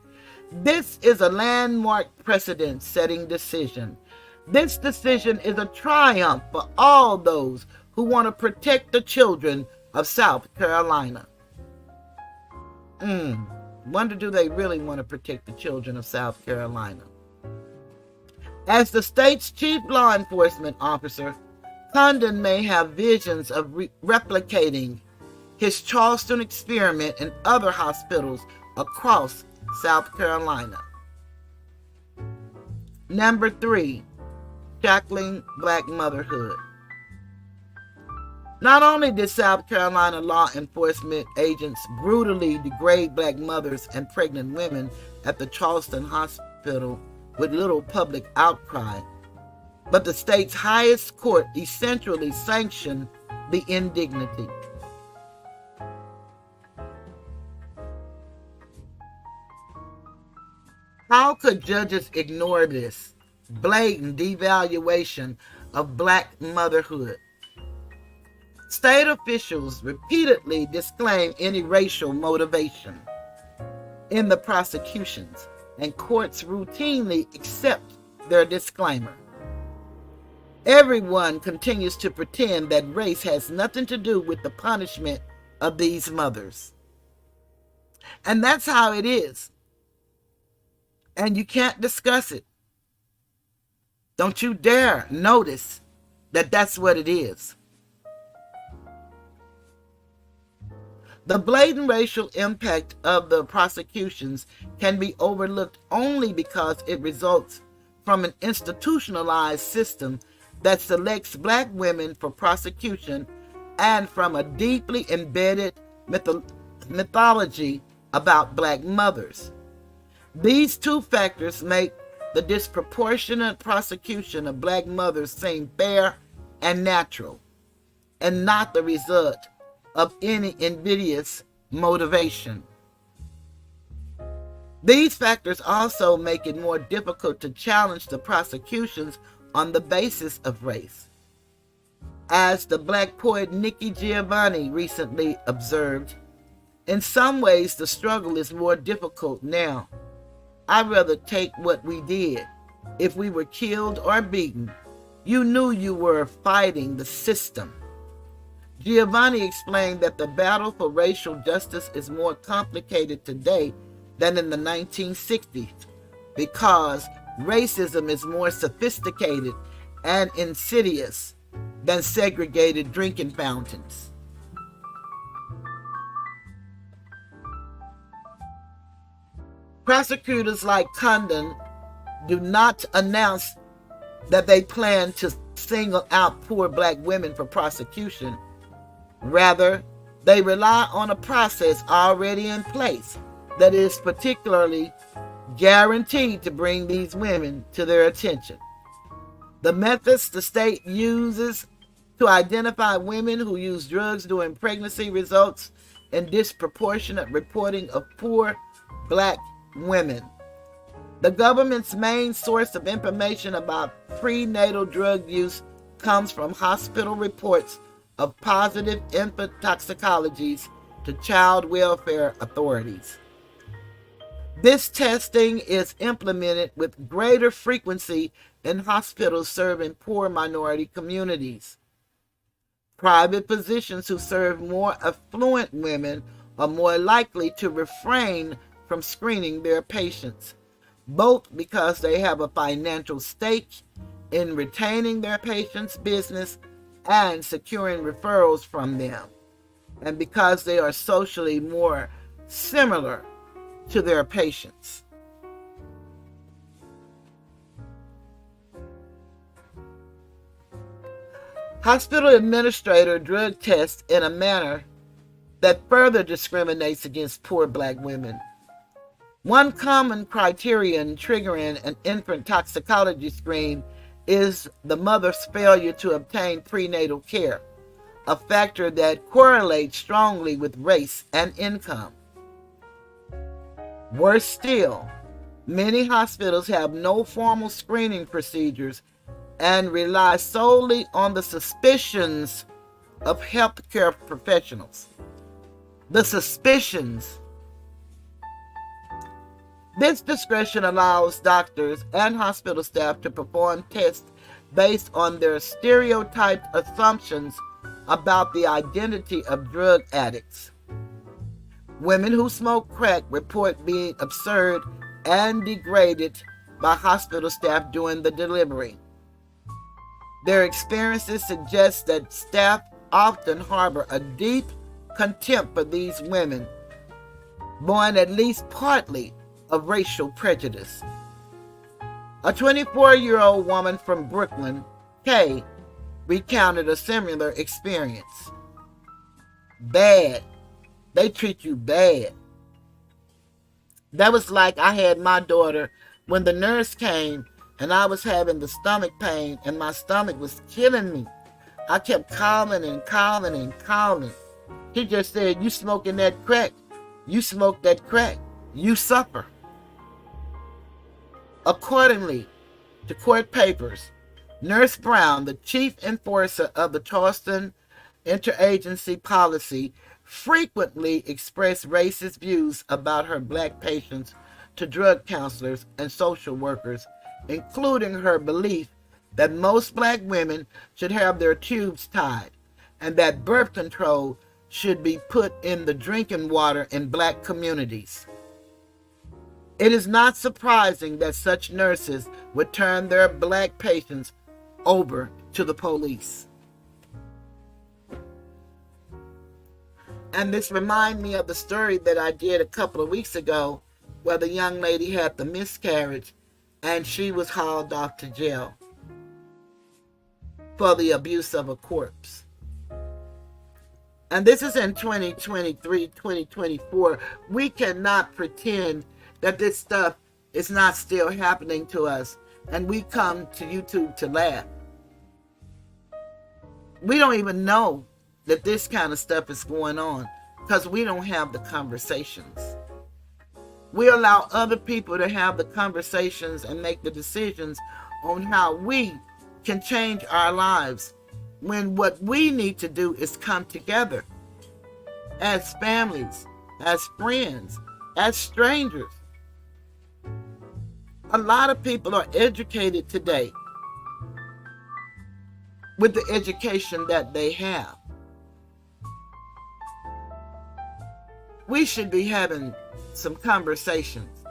"This is a landmark precedent-setting decision. This decision is a triumph for all those who want to protect the children of South Carolina." Wonder, do they really want to protect the children of South Carolina? As the state's chief law enforcement officer, Condon may have visions of replicating his Charleston experiment in other hospitals across South Carolina. Number 3, shackling Black motherhood. Not only did South Carolina law enforcement agents brutally degrade Black mothers and pregnant women at the Charleston Hospital with little public outcry, but the state's highest court essentially sanctioned the indignity. How could judges ignore this blatant devaluation of Black motherhood? State officials repeatedly disclaim any racial motivation in the prosecutions, and courts routinely accept their disclaimer. Everyone continues to pretend that race has nothing to do with the punishment of these mothers. And that's how it is. And you can't discuss it. Don't you dare notice that that's what it is. The blatant racial impact of the prosecutions can be overlooked only because it results from an institutionalized system that selects black women for prosecution and from a deeply embedded mythology about black mothers. These two factors make the disproportionate prosecution of black mothers seem fair and natural, and not the result of any invidious motivation. These factors also make it more difficult to challenge the prosecutions on the basis of race. As the black poet Nikki Giovanni recently observed, in some ways the struggle is more difficult now. I'd rather take what we did. If we were killed or beaten, you knew you were fighting the system. Giovanni explained that the battle for racial justice is more complicated today than in the 1960s because racism is more sophisticated and insidious than segregated drinking fountains. Prosecutors like Condon do not announce that they plan to single out poor black women for prosecution. Rather, they rely on a process already in place that is particularly guaranteed to bring these women to their attention. The methods the state uses to identify women who use drugs during pregnancy results in disproportionate reporting of poor black women. The government's main source of information about prenatal drug use comes from hospital reports of positive infant toxicologies to child welfare authorities. This testing is implemented with greater frequency in hospitals serving poor minority communities. Private physicians who serve more affluent women are more likely to refrain from screening their patients, both because they have a financial stake in retaining their patients' business and securing referrals from them, and because they are socially more similar to their patients. Hospital administrators drug test in a manner that further discriminates against poor black women. One common criterion triggering an infant toxicology screen is the mother's failure to obtain prenatal care, a factor that correlates strongly with race and income. Worse still, many hospitals have no formal screening procedures and rely solely on the suspicions of healthcare professionals. The suspicions. This discretion allows doctors and hospital staff to perform tests based on their stereotyped assumptions about the identity of drug addicts. Women who smoke crack report being absurd and degraded by hospital staff during the delivery. Their experiences suggest that staff often harbor a deep contempt for these women, born at least partly of racial prejudice. A 24-year-old woman from Brooklyn, Kay, recounted a similar experience. Bad. They treat you bad. That was like I had my daughter when the nurse came and I was having the stomach pain and my stomach was killing me. I kept calling and calling and calling. She just said, "You smoking that crack. You smoke that crack. You suffer." Accordingly to court papers, Nurse Brown, the chief enforcer of the Charleston interagency policy, frequently expressed racist views about her black patients to drug counselors and social workers, including her belief that most black women should have their tubes tied, and that birth control should be put in the drinking water in black communities. It is not surprising that such nurses would turn their black patients over to the police. And this reminds me of the story that I did a couple of weeks ago where the young lady had the miscarriage and she was hauled off to jail for the abuse of a corpse. And this is in 2023, 2024. We cannot pretend that this stuff is not still happening to us and we come to YouTube to laugh. We don't even know that this kind of stuff is going on because we don't have the conversations. We allow other people to have the conversations and make the decisions on how we can change our lives, when what we need to do is come together as families, as friends, as strangers. A lot of people are educated today with the education that they have. We should be having some conversations.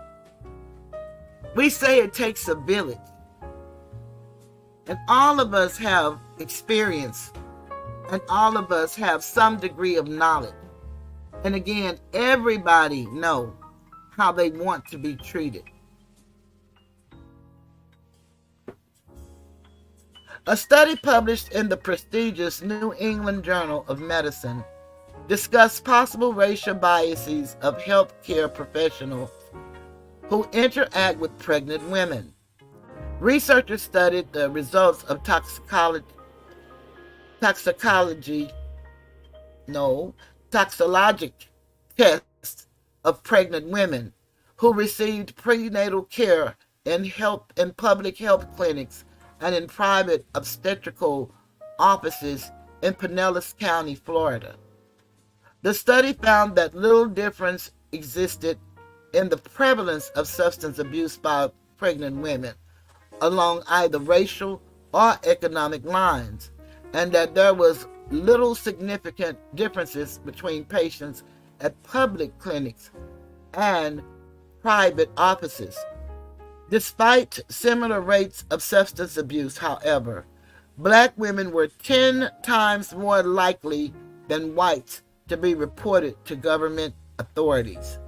We say it takes a village. And all of us have experience. And all of us have some degree of knowledge. And again, everybody knows how they want to be treated. A study published in the prestigious New England Journal of Medicine discussed possible racial biases of healthcare professionals who interact with pregnant women. Researchers studied the results of toxicologic tests of pregnant women who received prenatal care in public health clinics and in private obstetrical offices in Pinellas County, Florida. The study found that little difference existed in the prevalence of substance abuse by pregnant women along either racial or economic lines, and that there was little significant differences between patients at public clinics and private offices. Despite similar rates of substance abuse, however, black women were 10 times more likely than whites to be reported to government authorities.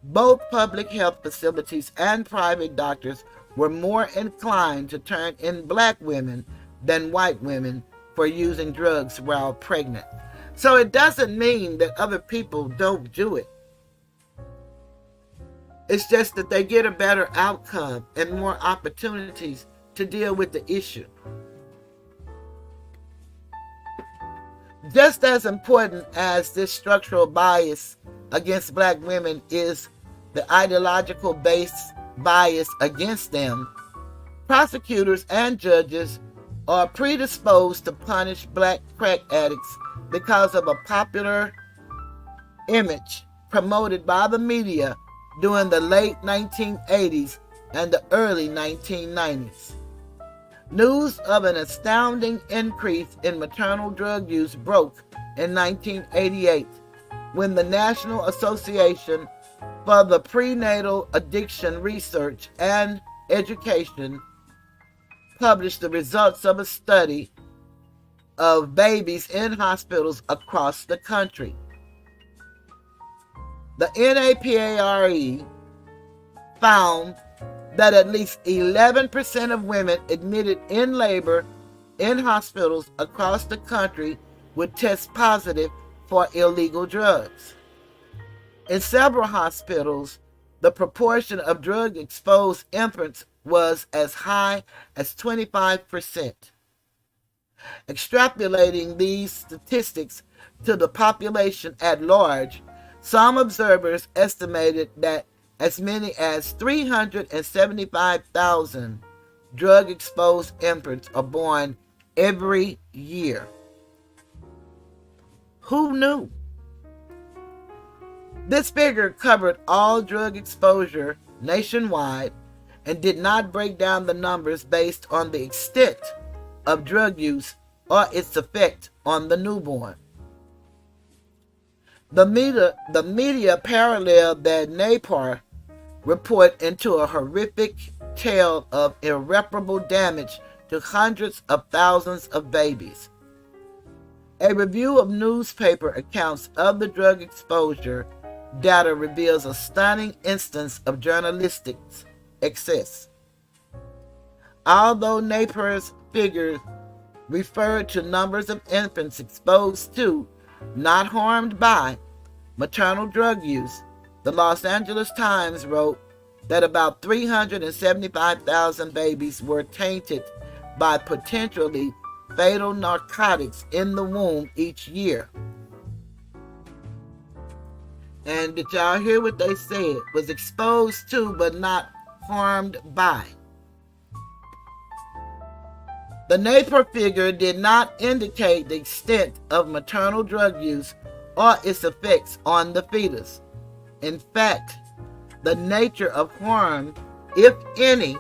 Both public health facilities and private doctors were more inclined to turn in black women than white women for using drugs while pregnant. So it doesn't mean that other people don't do it. It's just that they get a better outcome and more opportunities to deal with the issue. Just as important as this structural bias against black women is the ideological bias against them, prosecutors and judges are predisposed to punish black crack addicts because of a popular image promoted by the media during the late 1980s and the early 1990s. News of an astounding increase in maternal drug use broke in 1988 when the National Association for the Prenatal Addiction Research and Education published the results of a study of babies in hospitals across the country. The NAPARE found that at least 11% of women admitted in labor in hospitals across the country would test positive for illegal drugs. In several hospitals, the proportion of drug-exposed infants was as high as 25%. Extrapolating these statistics to the population at large, some observers estimated that as many as 375,000 drug-exposed infants are born every year. Who knew? This figure covered all drug exposure nationwide and did not break down the numbers based on the extent of drug use or its effect on the newborn. The media paralleled that Napier report into a horrific tale of irreparable damage to hundreds of thousands of babies. A review of newspaper accounts of the drug exposure data reveals a stunning instance of journalistic excess. Although Napier's figures referred to numbers of infants exposed to, not harmed by, maternal drug use, the Los Angeles Times wrote that about 375,000 babies were tainted by potentially fatal narcotics in the womb each year. And did y'all hear what they said? Was exposed to but not harmed by. The Napier figure did not indicate the extent of maternal drug use or its effects on the fetus. In fact, the nature of harm, if any,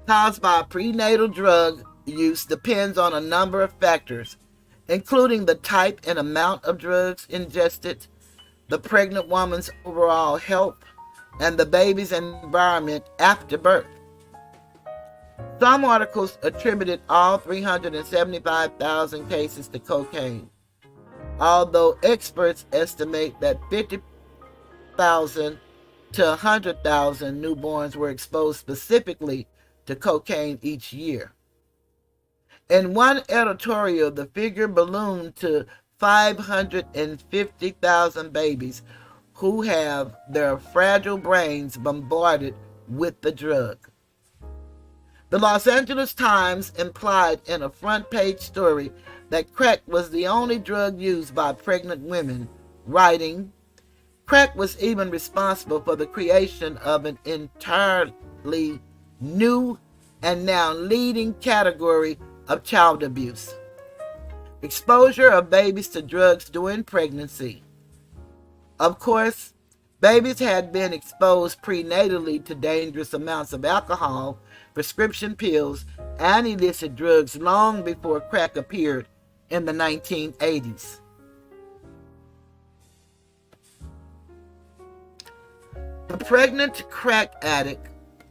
caused by prenatal drug use depends on a number of factors, including the type and amount of drugs ingested, the pregnant woman's overall health, and the baby's environment after birth. Some articles attributed all 375,000 cases to cocaine, although experts estimate that 50,000 to 100,000 newborns were exposed specifically to cocaine each year. In one editorial, the figure ballooned to 550,000 babies who have their fragile brains bombarded with the drug. The Los Angeles Times implied in a front-page story that crack was the only drug used by pregnant women, writing, "Crack was even responsible for the creation of an entirely new and now leading category of child abuse. Exposure of babies to drugs during pregnancy." Of course, babies had been exposed prenatally to dangerous amounts of alcohol, prescription pills, and illicit drugs long before crack appeared in the 1980s. The pregnant crack addict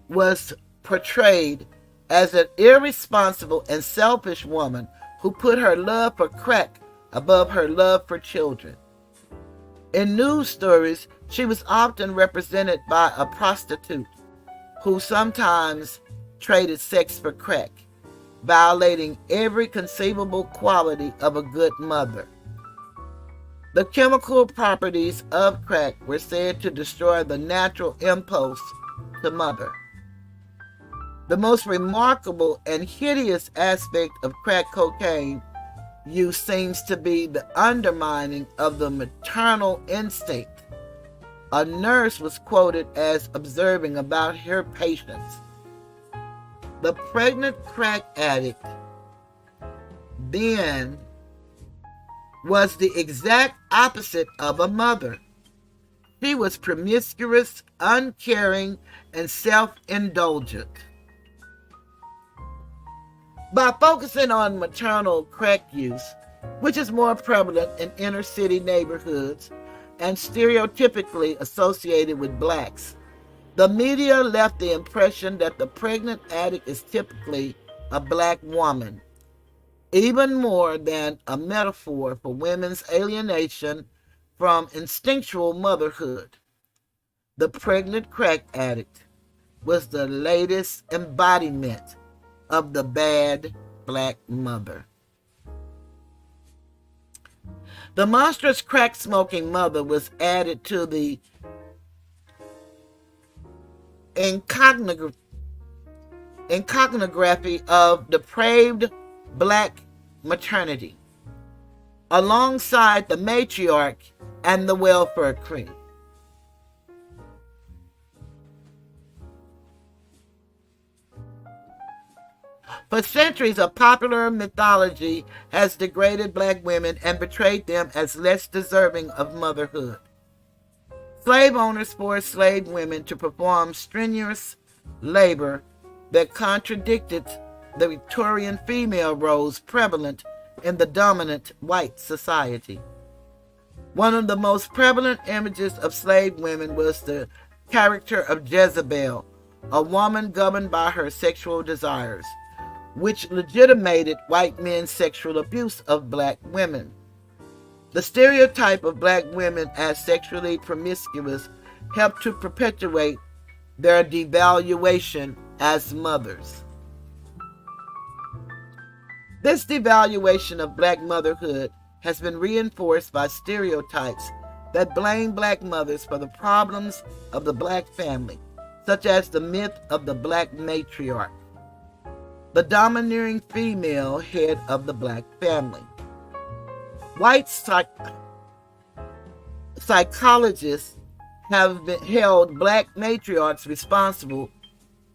was portrayed as an irresponsible and selfish woman who put her love for crack above her love for children. In news stories, she was often represented by a prostitute who sometimes traded sex for crack, violating every conceivable quality of a good mother. The chemical properties of crack were said to destroy the natural impulse to mother. The most remarkable and hideous aspect of crack cocaine use seems to be the undermining of the maternal instinct. A nurse was quoted as observing about her patients, "The pregnant crack addict then was the exact opposite of a mother. She was promiscuous, uncaring, and self-indulgent." By focusing on maternal crack use, which is more prevalent in inner city neighborhoods and stereotypically associated with blacks, the media left the impression that the pregnant addict is typically a black woman, even more than a metaphor for women's alienation from instinctual motherhood. The pregnant crack addict was the latest embodiment of the bad black mother. The monstrous crack-smoking mother was added to the iconography of depraved black maternity, alongside the matriarch and the welfare queen. For centuries, a popular mythology has degraded black women and portrayed them as less deserving of motherhood. Slave owners forced slave women to perform strenuous labor that contradicted the Victorian female roles prevalent in the dominant white society. One of the most prevalent images of slave women was the character of Jezebel, a woman governed by her sexual desires, which legitimated white men's sexual abuse of black women. The stereotype of black women as sexually promiscuous helped to perpetuate their devaluation as mothers. This devaluation of black motherhood has been reinforced by stereotypes that blame black mothers for the problems of the black family, such as the myth of the black matriarch, the domineering female head of the black family. White psychologists have held black matriarchs responsible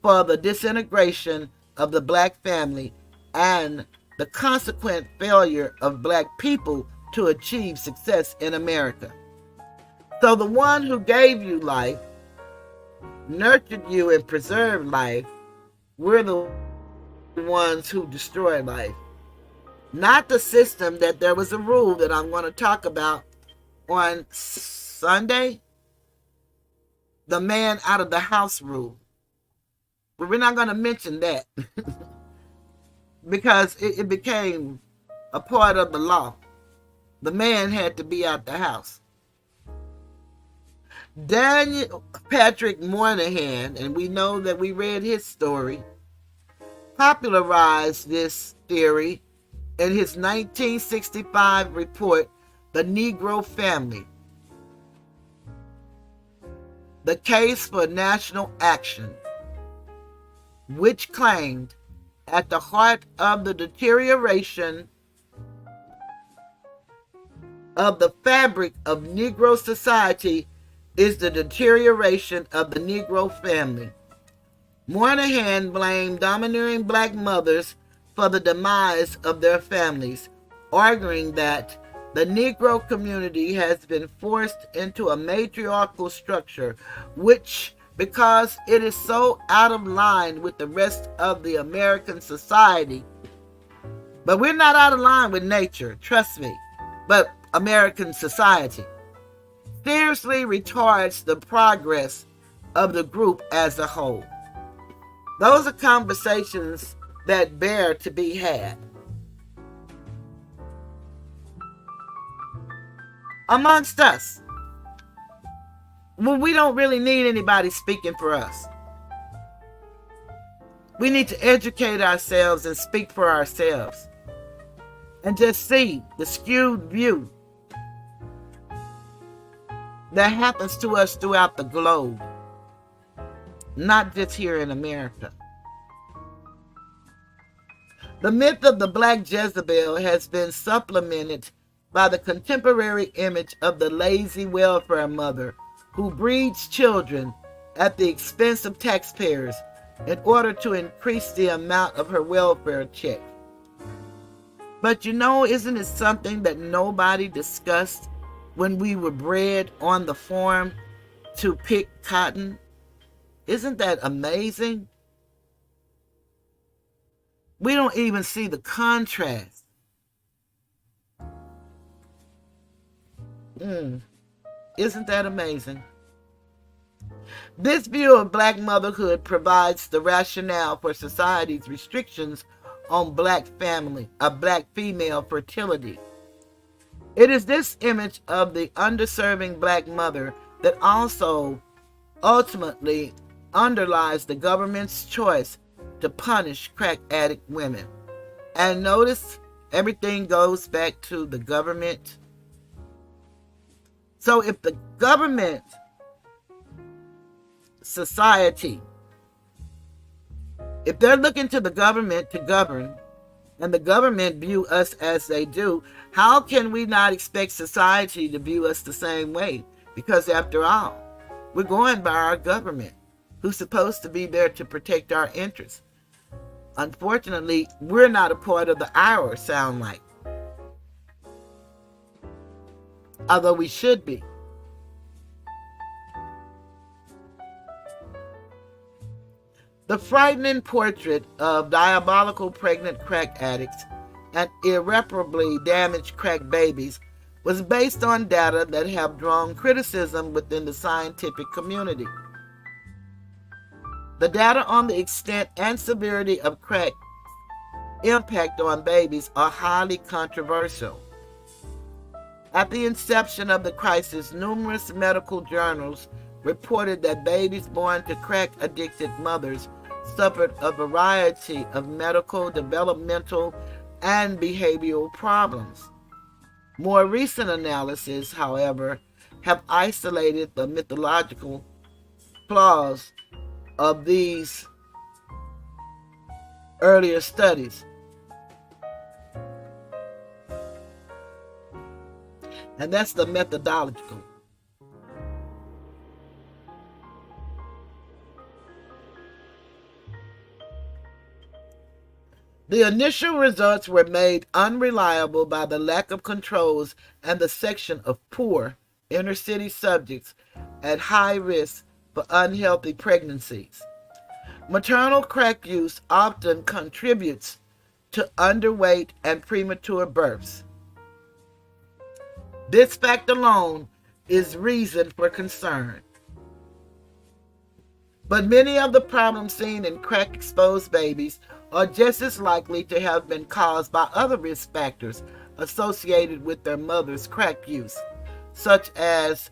for the disintegration of the black family and the consequent failure of black people to achieve success in America. So the one who gave you life, nurtured you, and preserved life, we're the ones who destroy life. Not the system that there was a rule that I'm going to talk about on Sunday, the man out of the house rule. But we're not going to mention that because it became a part of the law. The man had to be out the house. Daniel Patrick Moynihan, and we know that we read his story, popularized this theory in his 1965 report, The Negro Family, The Case for National Action, which claimed at the heart of the deterioration of the fabric of Negro society is the deterioration of the Negro family. Moynihan blamed domineering black mothers for the demise of their families, arguing that the Negro community has been forced into a matriarchal structure, which, because it is so out of line with the rest of the American society, but we're not out of line with nature, trust me, but American society, seriously retards the progress of the group as a whole. Those are conversations that bear to be had. Amongst us, when we don't really need anybody speaking for us. We need to educate ourselves and speak for ourselves. And just see the skewed view that happens to us throughout the globe, not just here in America. The myth of the Black Jezebel has been supplemented by the contemporary image of the lazy welfare mother who breeds children at the expense of taxpayers in order to increase the amount of her welfare check. But isn't it something that nobody discussed when we were bred on the farm to pick cotton? Isn't that amazing? We don't even see the contrast. Isn't that amazing? This view of black motherhood provides the rationale for society's restrictions on black female fertility. It is this image of the underserving black mother that also ultimately underlies the government's choice to punish crack addict women. And notice, everything goes back to the government. So if the government, society, if they're looking to the government to govern, and the government view us as they do, how can we not expect society to view us the same way? Because after all, we're going by our government, who's supposed to be there to protect our interests. Unfortunately, we're not a part of the hour, sound like. Although we should be. The frightening portrait of diabolical pregnant crack addicts and irreparably damaged crack babies was based on data that have drawn criticism within the scientific community. The data on the extent and severity of crack impact on babies are highly controversial. At the inception of the crisis, numerous medical journals reported that babies born to crack-addicted mothers suffered a variety of medical, developmental, and behavioral problems. More recent analyses, however, have isolated the mythological flaws of these earlier studies. And that's the methodological. The initial results were made unreliable by the lack of controls and the section of poor inner-city subjects at high risk for unhealthy pregnancies. Maternal crack use often contributes to underweight and premature births. This fact alone is reason for concern. But many of the problems seen in crack-exposed babies are just as likely to have been caused by other risk factors associated with their mother's crack use, such as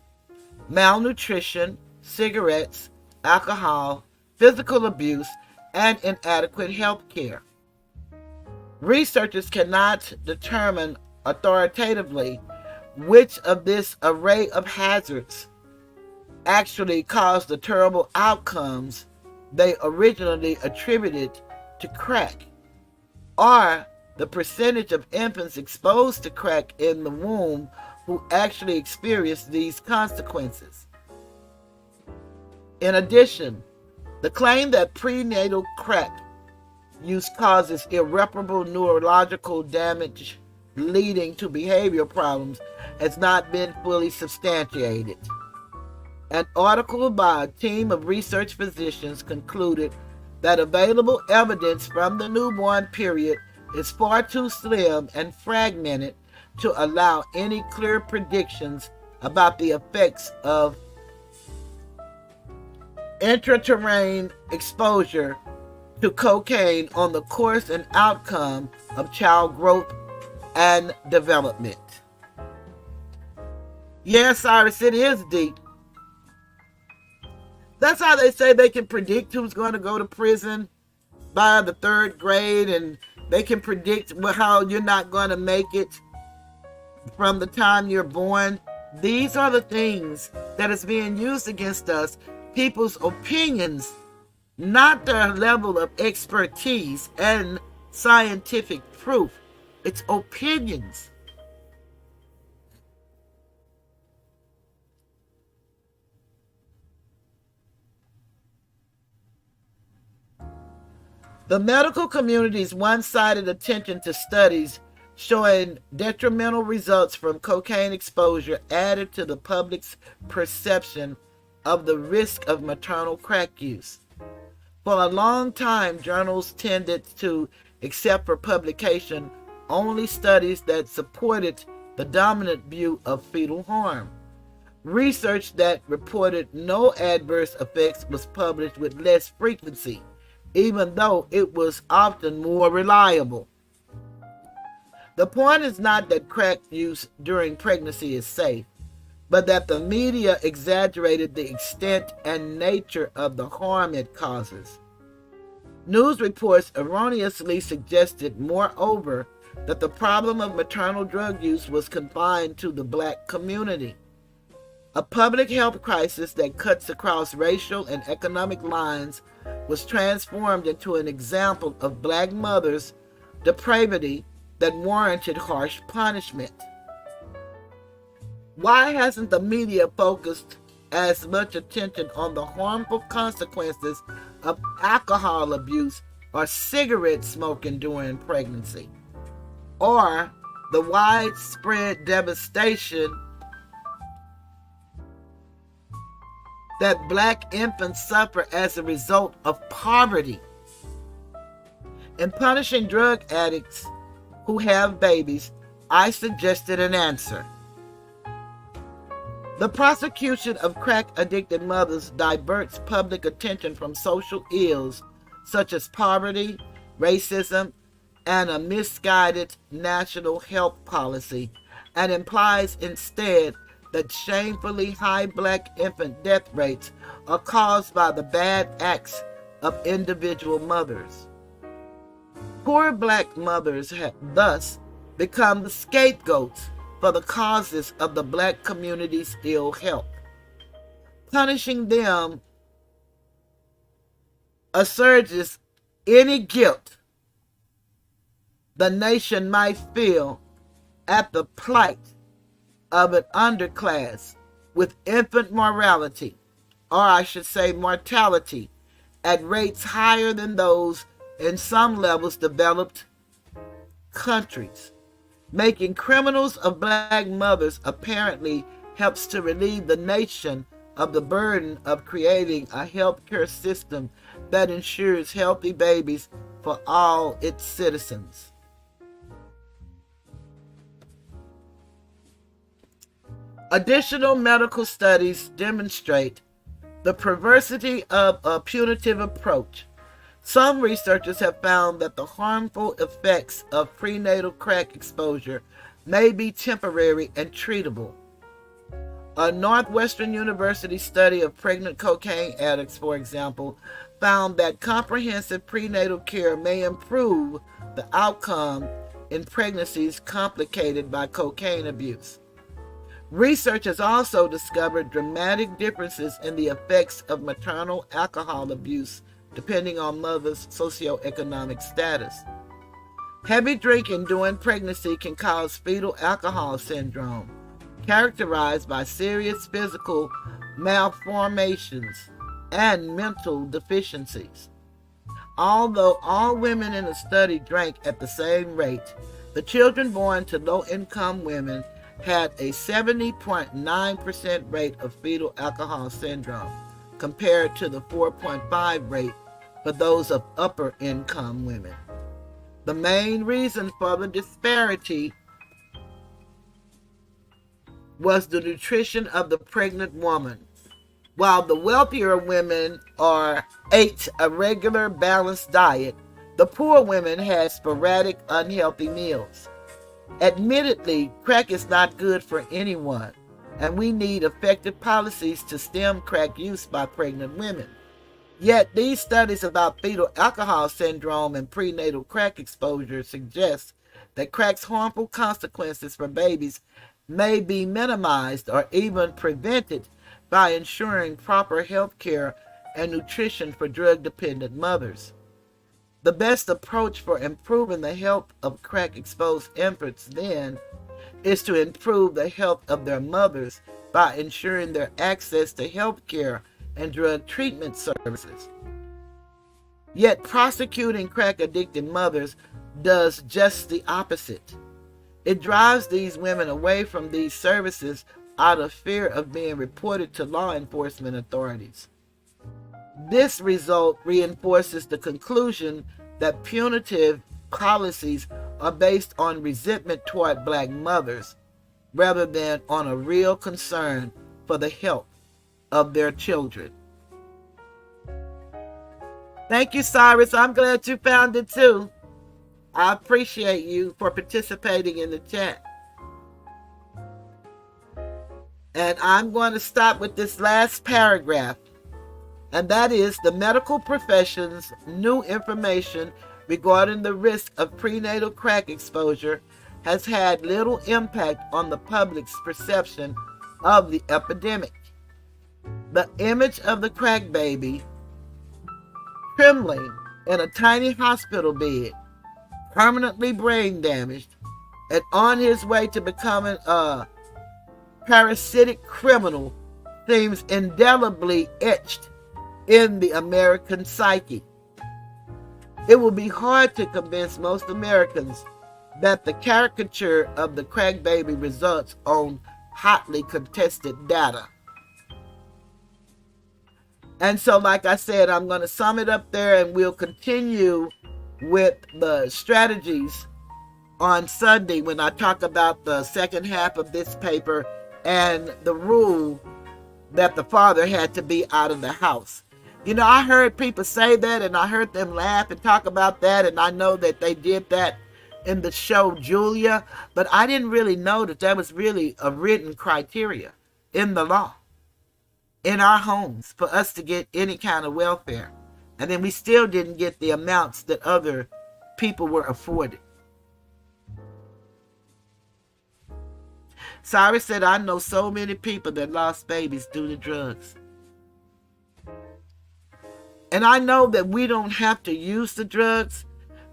malnutrition, cigarettes, alcohol, physical abuse, and inadequate health care. Researchers cannot determine authoritatively which of this array of hazards actually caused the terrible outcomes they originally attributed to crack, or the percentage of infants exposed to crack in the womb who actually experienced these consequences. In addition, the claim that prenatal crack use causes irreparable neurological damage leading to behavioral problems has not been fully substantiated. An article by a team of research physicians concluded that available evidence from the newborn period is far too slim and fragmented to allow any clear predictions about the effects of intrauterine exposure to cocaine on the course and outcome of child growth and development. Yes, Cyrus, it is deep. That's how they say they can predict who's going to go to prison by the third grade, and they can predict how you're not going to make it from the time you're born. These are the things that is being used against us, people's opinions, not their level of expertise and scientific proof. It's opinions. The medical community's one-sided attention to studies showing detrimental results from cocaine exposure added to the public's perception of the risk of maternal crack use. For a long time, journals tended to accept for publication only studies that supported the dominant view of fetal harm. Research that reported no adverse effects was published with less frequency, even though it was often more reliable. The point is not that crack use during pregnancy is safe, but that the media exaggerated the extent and nature of the harm it causes. News reports erroneously suggested, moreover, that the problem of maternal drug use was confined to the Black community. A public health crisis that cuts across racial and economic lines was transformed into an example of Black mothers' depravity that warranted harsh punishment. Why hasn't the media focused as much attention on the harmful consequences of alcohol abuse or cigarette smoking during pregnancy, or the widespread devastation that black infants suffer as a result of poverty. In punishing drug addicts who have babies, I suggested an answer. The prosecution of crack-addicted mothers diverts public attention from social ills such as poverty, racism, and a misguided national health policy, and implies instead that shamefully high black infant death rates are caused by the bad acts of individual mothers. Poor black mothers have thus become the scapegoats for the causes of the black community's ill health. Punishing them assuages any guilt the nation might feel at the plight of an underclass with infant mortality, or I should say mortality, at rates higher than those in some levels developed countries. Making criminals of black mothers apparently helps to relieve the nation of the burden of creating a healthcare system that ensures healthy babies for all its citizens. Additional medical studies demonstrate the perversity of a punitive approach. Some researchers have found that the harmful effects of prenatal crack exposure may be temporary and treatable. A Northwestern University study of pregnant cocaine addicts, for example, found that comprehensive prenatal care may improve the outcome in pregnancies complicated by cocaine abuse. Research has also discovered dramatic differences in the effects of maternal alcohol abuse depending on mother's socioeconomic status. Heavy drinking during pregnancy can cause fetal alcohol syndrome, characterized by serious physical malformations and mental deficiencies. Although all women in the study drank at the same rate, the children born to low-income women had a 70.9% rate of fetal alcohol syndrome, compared to the 4.5% rate for those of upper-income women. The main reason for the disparity was the nutrition of the pregnant woman. While the wealthier women ate a regular balanced diet, the poor women had sporadic unhealthy meals. Admittedly, crack is not good for anyone, and we need effective policies to stem crack use by pregnant women. Yet these studies about fetal alcohol syndrome and prenatal crack exposure suggest that crack's harmful consequences for babies may be minimized or even prevented by ensuring proper health care and nutrition for drug-dependent mothers. The best approach for improving the health of crack-exposed infants, then, is to improve the health of their mothers by ensuring their access to health care and drug treatment services. Yet prosecuting crack-addicted mothers does just the opposite. It drives these women away from these services out of fear of being reported to law enforcement authorities. This result reinforces the conclusion that punitive policies are based on resentment toward black mothers rather than on a real concern for the health of their children. Thank you, Cyrus. I'm glad you found it too. I appreciate you for participating in the chat. And I'm going to stop with this last paragraph, and that is the medical profession's new information regarding the risk of prenatal crack exposure has had little impact on the public's perception of the epidemic. The image of the crack baby trembling in a tiny hospital bed, permanently brain damaged, and on his way to becoming a parasitic criminal seems indelibly etched in the American psyche. It will be hard to convince most Americans that the caricature of the crack baby results on hotly contested data. And so, like I said, I'm going to sum it up there, and we'll continue with the strategies on Sunday when I talk about the second half of this paper and the rule that the father had to be out of the house. You know, I heard people say that, and I heard them laugh and talk about that, and I know that they did that in the show Julia, but I didn't really know that that was really a written criteria in the law, in our homes, for us to get any kind of welfare. And then we still didn't get the amounts that other people were afforded. Cyrus said, I know so many people that lost babies due to drugs. And I know that we don't have to use the drugs,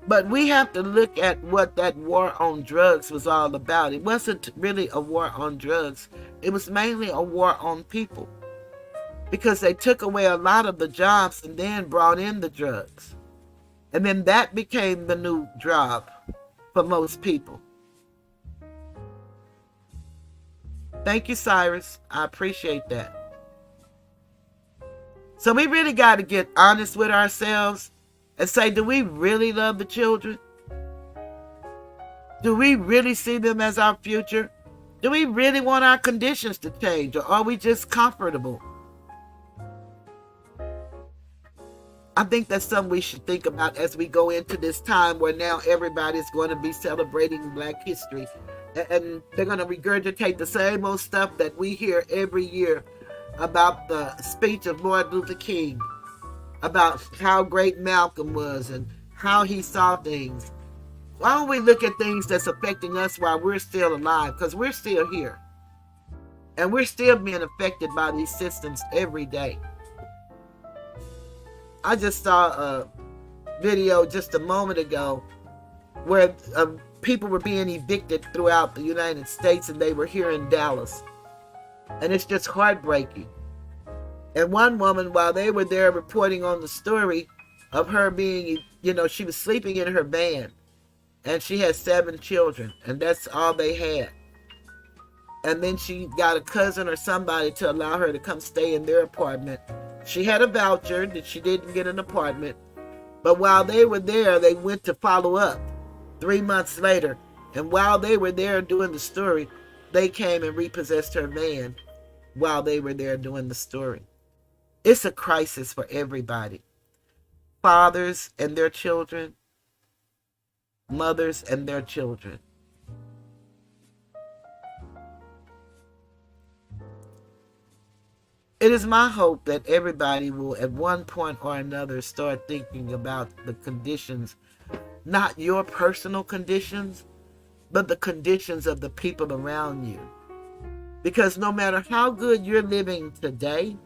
but we have to look at what that war on drugs was all about. It wasn't really a war on drugs. It was mainly a war on people, because they took away a lot of the jobs and then brought in the drugs. And then that became the new job for most people. Thank you, Cyrus. I appreciate that. So we really got to get honest with ourselves and say, do we really love the children? Do we really see them as our future? Do we really want our conditions to change, or are we just comfortable? I think that's something we should think about as we go into this time where now everybody's going to be celebrating Black history. And they're going to regurgitate the same old stuff that we hear every year about the speech of Martin Luther King, about how great Malcolm was and how he saw things. Why don't we look at things that's affecting us while we're still alive? Because we're still here. And we're still being affected by these systems every day. I just saw a video just a moment ago where people were being evicted throughout the United States, and they were here in Dallas. And it's just heartbreaking. And one woman, while they were there reporting on the story of her being, she was sleeping in her van, and she had 7 children, and that's all they had. And then she got a cousin or somebody to allow her to come stay in their apartment. She had a voucher that she didn't get an apartment. But while they were there, they went to follow up 3 months later. And while they were there doing the story, they came and repossessed her van while they were there doing the story. It's a crisis for everybody. Fathers and their children, mothers and their children. It is my hope that everybody will at one point or another start thinking about the conditions, not your personal conditions, but the conditions of the people around you. Because no matter how good you're living today,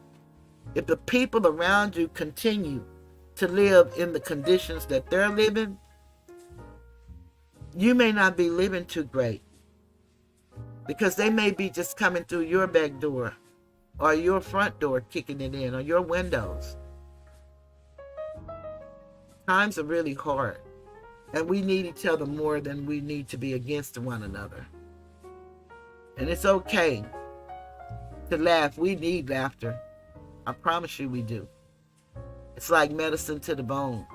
if the people around you continue to live in the conditions that they're living, you may not be living too great, because they may be just coming through your back door or your front door, kicking it in, or your windows. Times are really hard, and we need each other more than we need to be against one another. And it's okay to laugh. We need laughter. I promise you we do. It's like medicine to the bone.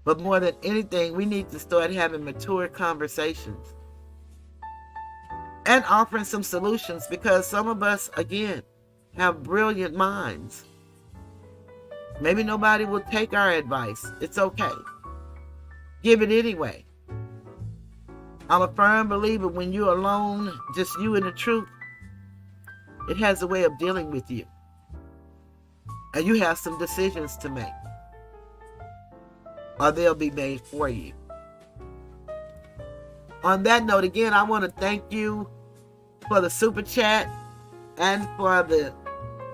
But more than anything, we need to start having mature conversations and offering some solutions, because some of us, again, have brilliant minds. Maybe nobody will take our advice. It's okay. Give it anyway. I'm a firm believer when you're alone, just you and the truth, it has a way of dealing with you. And you have some decisions to make, or they'll be made for you. On that note, again, I want to thank you for the super chat and for the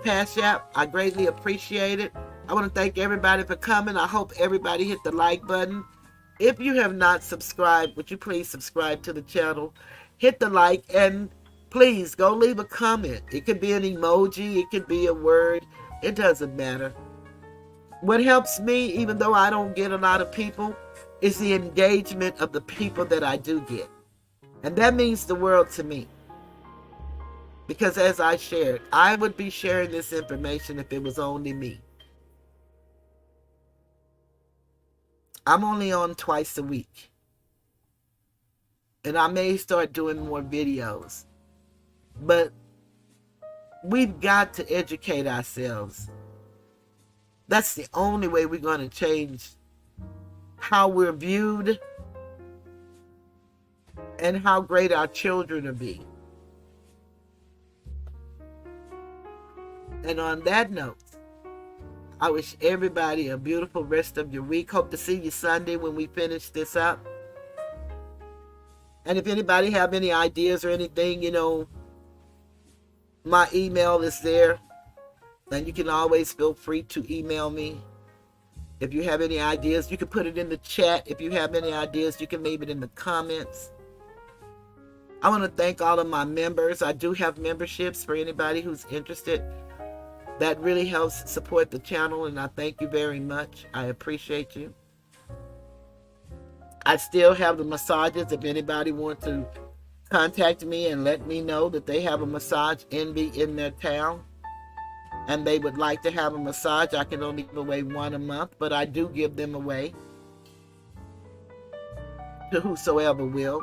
Cash App. I greatly appreciate it. I want to thank everybody for coming. I hope everybody hit the like button. If you have not subscribed, would you please subscribe to the channel? Hit the like, and please go leave a comment. It could be an emoji. It could be a word. It doesn't matter. What helps me, even though I don't get a lot of people, is the engagement of the people that I do get. And that means the world to me. Because as I shared, I would be sharing this information if it was only me. I'm only on twice a week. And I may start doing more videos. But we've got to educate ourselves. That's the only way we're going to change how we're viewed and how great our children will be. And on that note, I wish everybody a beautiful rest of your week. Hope to see you Sunday when we finish this up. And if anybody have any ideas or anything, my email is there. And you can always feel free to email me. If you have any ideas, you can put it in the chat. If you have any ideas, you can leave it in the comments. I want to thank all of my members. I do have memberships for anybody who's interested. That really helps support the channel, and I thank you very much. I appreciate you. I still have the massages. If anybody wants to contact me and let me know that they have a massage envy in their town and they would like to have a massage, I can only give away one a month, but I do give them away to whosoever will.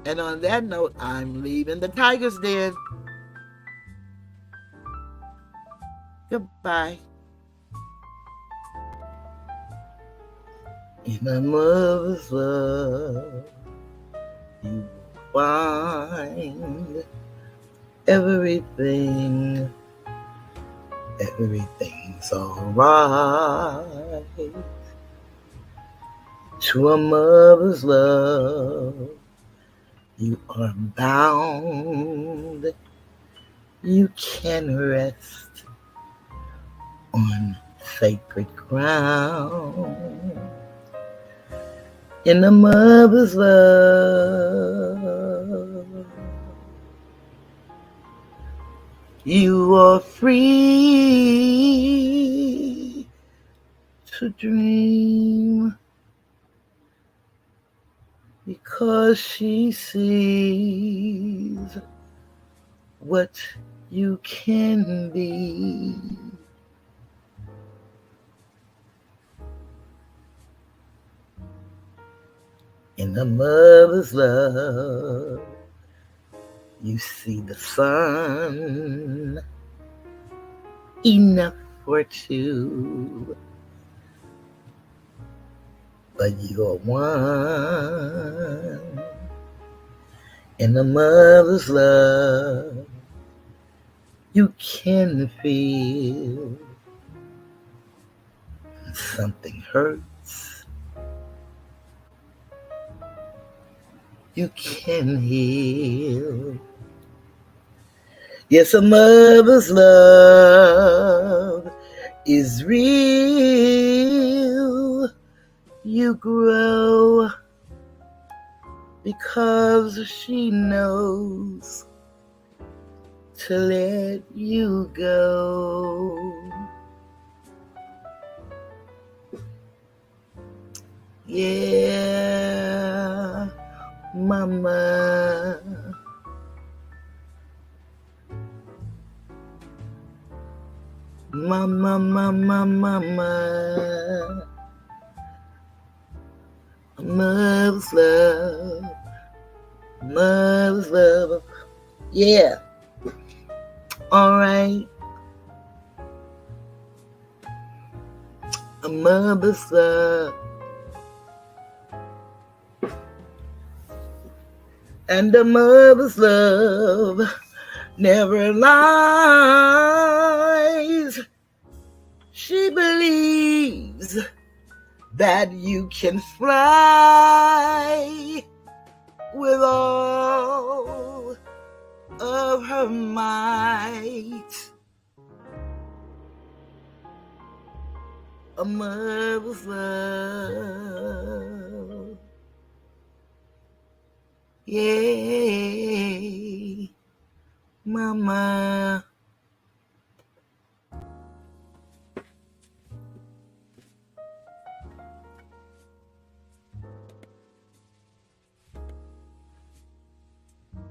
And on that note, I'm leaving the tiger's den. Goodbye. In a mother's love, you find everything's alright. To a mother's love, you are bound. You can rest on sacred ground. In a mother's love, you are free to dream, because she sees what you can be. In a mother's love, you see the sun, enough for two, but you're one. In a mother's love, you can feel something hurts. You can heal. Yes, a mother's love is real. You grow because she knows to let you go. Yeah, mama. Mama, mama, mama. Mother's love. Mother's love. Yeah. All right. A mother's love. And a mother's love never lies. She believes that you can fly with all of her might. A mother's love. Yeah.